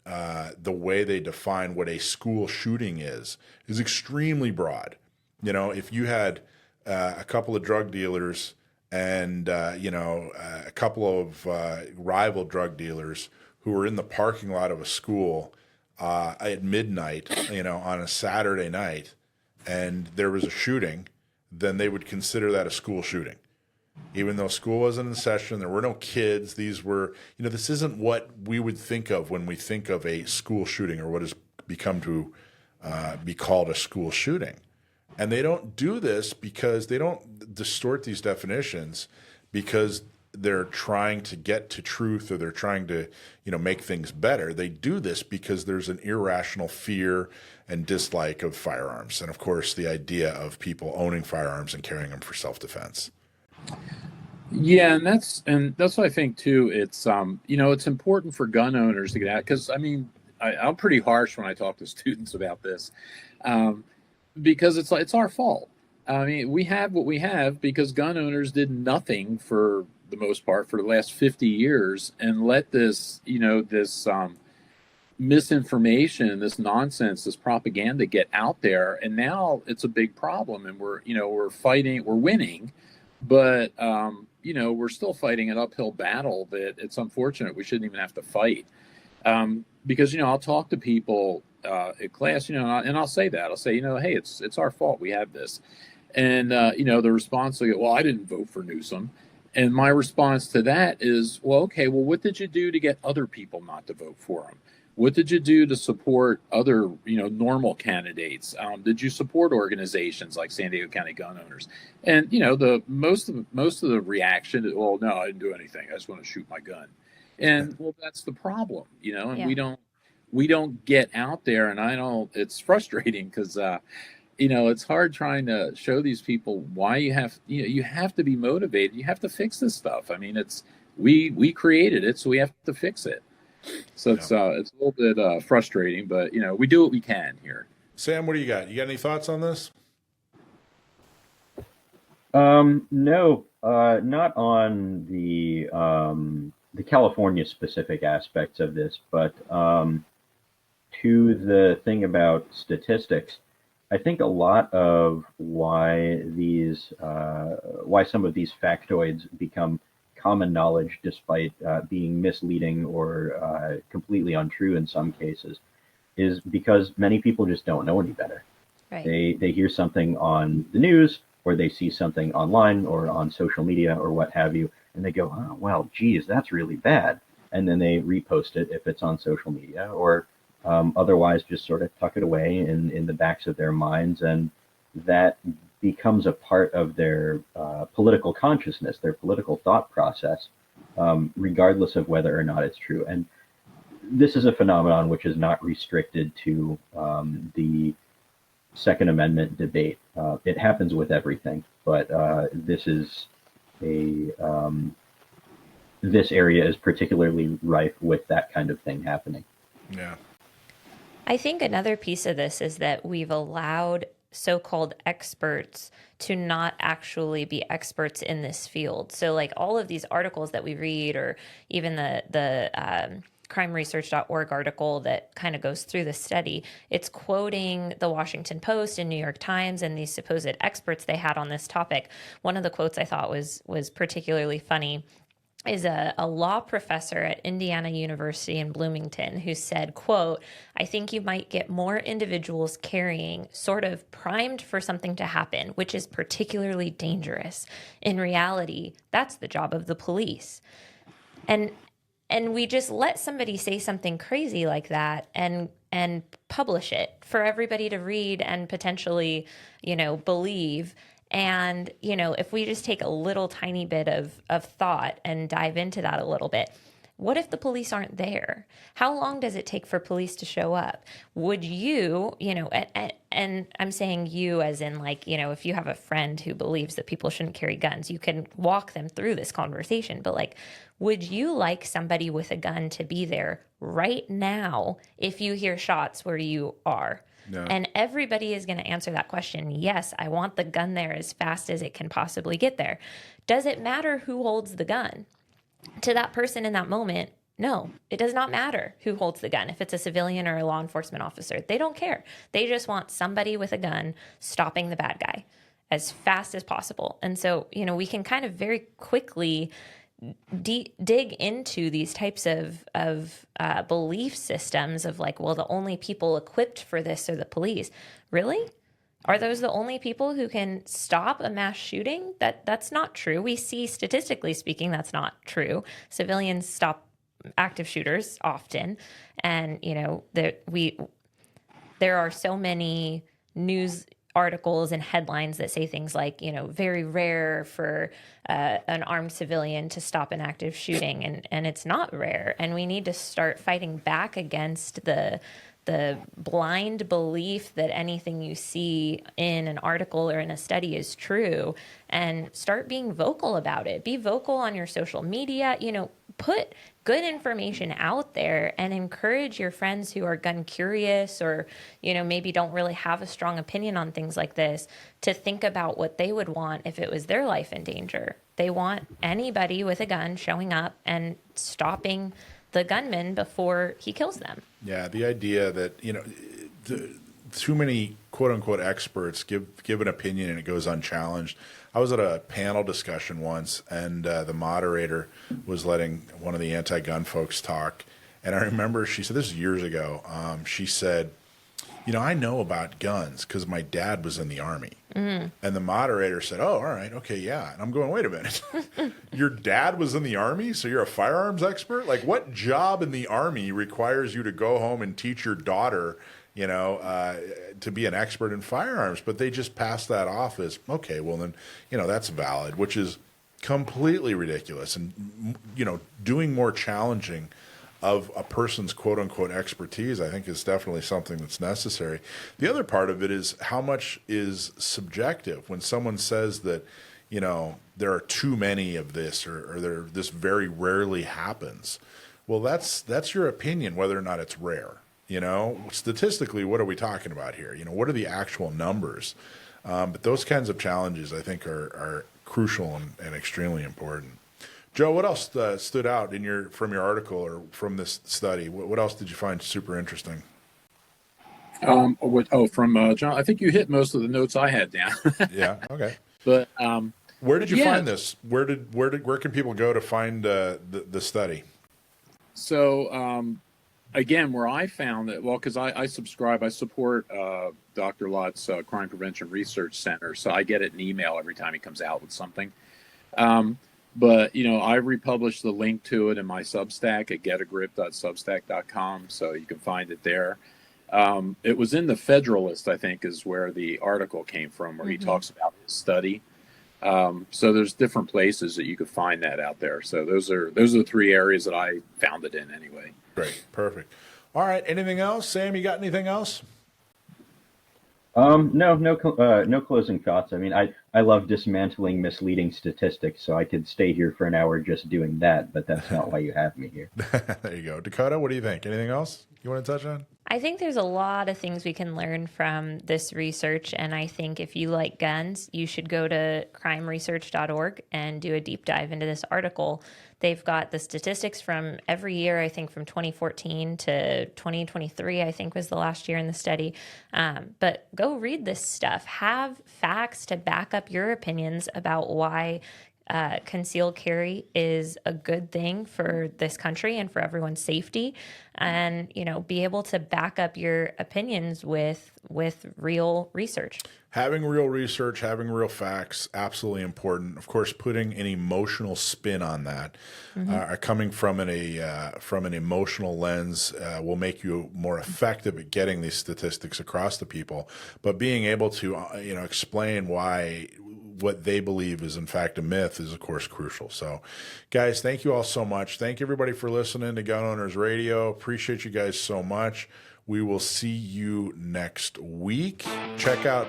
[SPEAKER 1] the way they define what a school shooting is extremely broad. If you had a couple of drug dealers and, a couple of rival drug dealers who were in the parking lot of a school at midnight, on a Saturday night, and there was a shooting, then they would consider that a school shooting. Even though school wasn't in session, there were no kids. These were, this isn't what we would think of when we think of a school shooting or what has become to be called a school shooting. And they don't do this because they don't distort these definitions because they're trying to get to truth or they're trying to, make things better. They do this because there's an irrational fear and dislike of firearms. And of course, the idea of people owning firearms and carrying them for self-defense.
[SPEAKER 5] Yeah, and that's what I think too. It's it's important for gun owners to get out because I'm pretty harsh when I talk to students about this, because it's our fault. We have what we have because gun owners did nothing for the most part for the last 50 years and let this misinformation, this nonsense, this propaganda get out there, and now it's a big problem, and we're fighting, we're winning. But, we're still fighting an uphill battle that it's unfortunate we shouldn't even have to fight. Because, I'll talk to people at class, and I'll say that. I'll say, hey, it's our fault we have this. And, the response will go, well, I didn't vote for Newsom. And my response to that is, well, okay, well, what did you do to get other people not to vote for him? What did you do to support other, normal candidates? Did you support organizations like San Diego County Gun Owners? And the most of the reaction is, well, no, I didn't do anything. I just want to shoot my gun. And well, that's the problem, And
[SPEAKER 2] Yeah.
[SPEAKER 5] we don't get out there, and it's frustrating because it's hard trying to show these people why you have to be motivated. You have to fix this stuff. We created it, so we have to fix it. So it's a little bit frustrating, but we do what we can here.
[SPEAKER 1] Sam, what do you got? You got any thoughts on this?
[SPEAKER 4] No, not on the California specific aspects of this, but to the thing about statistics, I think a lot of why some of these factoids become common knowledge despite being misleading or completely untrue in some cases is because many people just don't know any better.
[SPEAKER 2] Right.
[SPEAKER 4] They hear something on the news or they see something online or on social media or what have you, and they go, oh, well, geez, that's really bad. And then they repost it if it's on social media or otherwise just sort of tuck it away in the backs of their minds. And that becomes a part of their political consciousness, their political thought process, regardless of whether or not it's true. And this is a phenomenon which is not restricted to the Second Amendment debate. It happens with everything, but this area is particularly rife with that kind of thing happening.
[SPEAKER 1] Yeah.
[SPEAKER 2] I think another piece of this is that we've allowed so-called experts to not actually be experts in this field. So like all of these articles that we read, or even the crimeresearch.org article that kind of goes through the study, it's quoting the Washington Post and New York Times and these supposed experts they had on this topic. One of the quotes I thought was particularly funny is a law professor at Indiana University in Bloomington who said, quote, "I think you might get more individuals carrying sort of primed for something to happen, which is particularly dangerous. In reality, that's the job of the police." And we just let somebody say something crazy like that and publish it for everybody to read and potentially, believe. And, if we just take a little tiny bit of thought and dive into that a little bit, what if the police aren't there? How long does it take for police to show up? Would you, and I'm saying you as in like, if you have a friend who believes that people shouldn't carry guns, you can walk them through this conversation. But like, would you like somebody with a gun to be there right now if you hear shots where you are? No. And everybody is going to answer that question. Yes, I want the gun there as fast as it can possibly get there. Does it matter who holds the gun? To that person in that moment, no, it does not matter who holds the gun. If it's a civilian or a law enforcement officer, they don't care. They just want somebody with a gun stopping the bad guy as fast as possible. And so, we can kind of very quickly dig into these types of belief systems of like, well, the only people equipped for this are the police. Really? Are those the only people who can stop a mass shooting? That's not true. We see, statistically speaking, that's not true. Civilians stop active shooters often, and there are so many news articles and headlines that say things like, very rare for an armed civilian to stop an active shooting, and it's not rare. And we need to start fighting back against the blind belief that anything you see in an article or in a study is true, and start being vocal about it. Be vocal on your social media, put good information out there and encourage your friends who are gun curious or, maybe don't really have a strong opinion on things like this to think about what they would want if it was their life in danger. They want anybody with a gun showing up and stopping the gunman before he kills them.
[SPEAKER 1] Yeah, the idea that, too many quote-unquote experts give an opinion and it goes unchallenged. I was at a panel discussion once, and the moderator was letting one of the anti-gun folks talk. And I remember she said, this is years ago, she said, I know about guns because my dad was in the Army. Mm-hmm. And the moderator said, oh, all right, okay, yeah. And I'm going, wait a minute. Your dad was in the Army, so you're a firearms expert? Like, what job in the Army requires you to go home and teach your daughter, to be an expert in firearms? But they just passed that off as, okay, well then, that's valid, which is completely ridiculous. And, doing more challenging of a person's quote-unquote expertise, I think, is definitely something that's necessary. The other part of it is how much is subjective. When someone says that, there are too many of this or this very rarely happens, well, that's your opinion, whether or not it's rare. Statistically, what are we talking about here? What are the actual numbers? But those kinds of challenges, I think, are crucial and extremely important. Joe, what else stood out from your article or from this study? What else did you find super interesting?
[SPEAKER 5] From John, I think you hit most of the notes I had down.
[SPEAKER 1] Yeah. Okay.
[SPEAKER 5] But
[SPEAKER 1] where did you find this? Where can people go to find the study?
[SPEAKER 5] So again, where I found that, because I support Dr. Lott's Crime Prevention Research Center, so I get it in email every time he comes out with something. But, I republished the link to it in my Substack at getagrip.substack.com, so you can find it there. It was in the Federalist, I think, is where the article came from, where he talks about his study. So there's different places that you could find that out there. So those are the three areas that I found it in anyway.
[SPEAKER 1] Great. Perfect. All right. Anything else? Sam, you got anything else?
[SPEAKER 4] No closing thoughts. I mean, I love dismantling misleading statistics, so I could stay here for an hour just doing that, but that's not why you have me here.
[SPEAKER 1] There you go. Dakota, what do you think? Anything else you want to touch on?
[SPEAKER 2] I think there's a lot of things we can learn from this research, and I think if you like guns, you should go to crimeresearch.org and do a deep dive into this article. They've got the statistics from every year, I think from 2014 to 2023, I think was the last year in the study. But go read this stuff. Have facts to back up your opinions about why concealed carry is a good thing for this country and for everyone's safety, and be able to back up your opinions with real research.
[SPEAKER 1] Having real research, having real facts, absolutely important. Of course, putting an emotional spin on that, coming from an emotional lens, will make you more effective at getting these statistics across to people. But being able to, explain why what they believe is in fact a myth is, of course, crucial. So, guys, thank you all so much. Thank you, everybody, for listening to Gun Owners Radio. Appreciate you guys so much. We will see you next week. Check out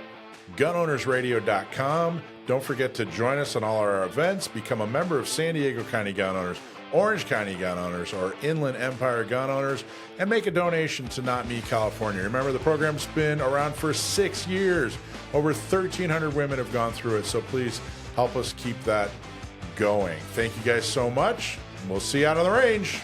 [SPEAKER 1] gunownersradio.com. Don't forget to join us on all our events. Become a member of San Diego County Gun Owners, Orange County Gun Owners, or Inland Empire Gun Owners, and make a donation to Not Me California. Remember, the program's been around for 6 years. Over 1,300 women have gone through it, so please help us keep that going. Thank you guys so much. We'll see you out on the range.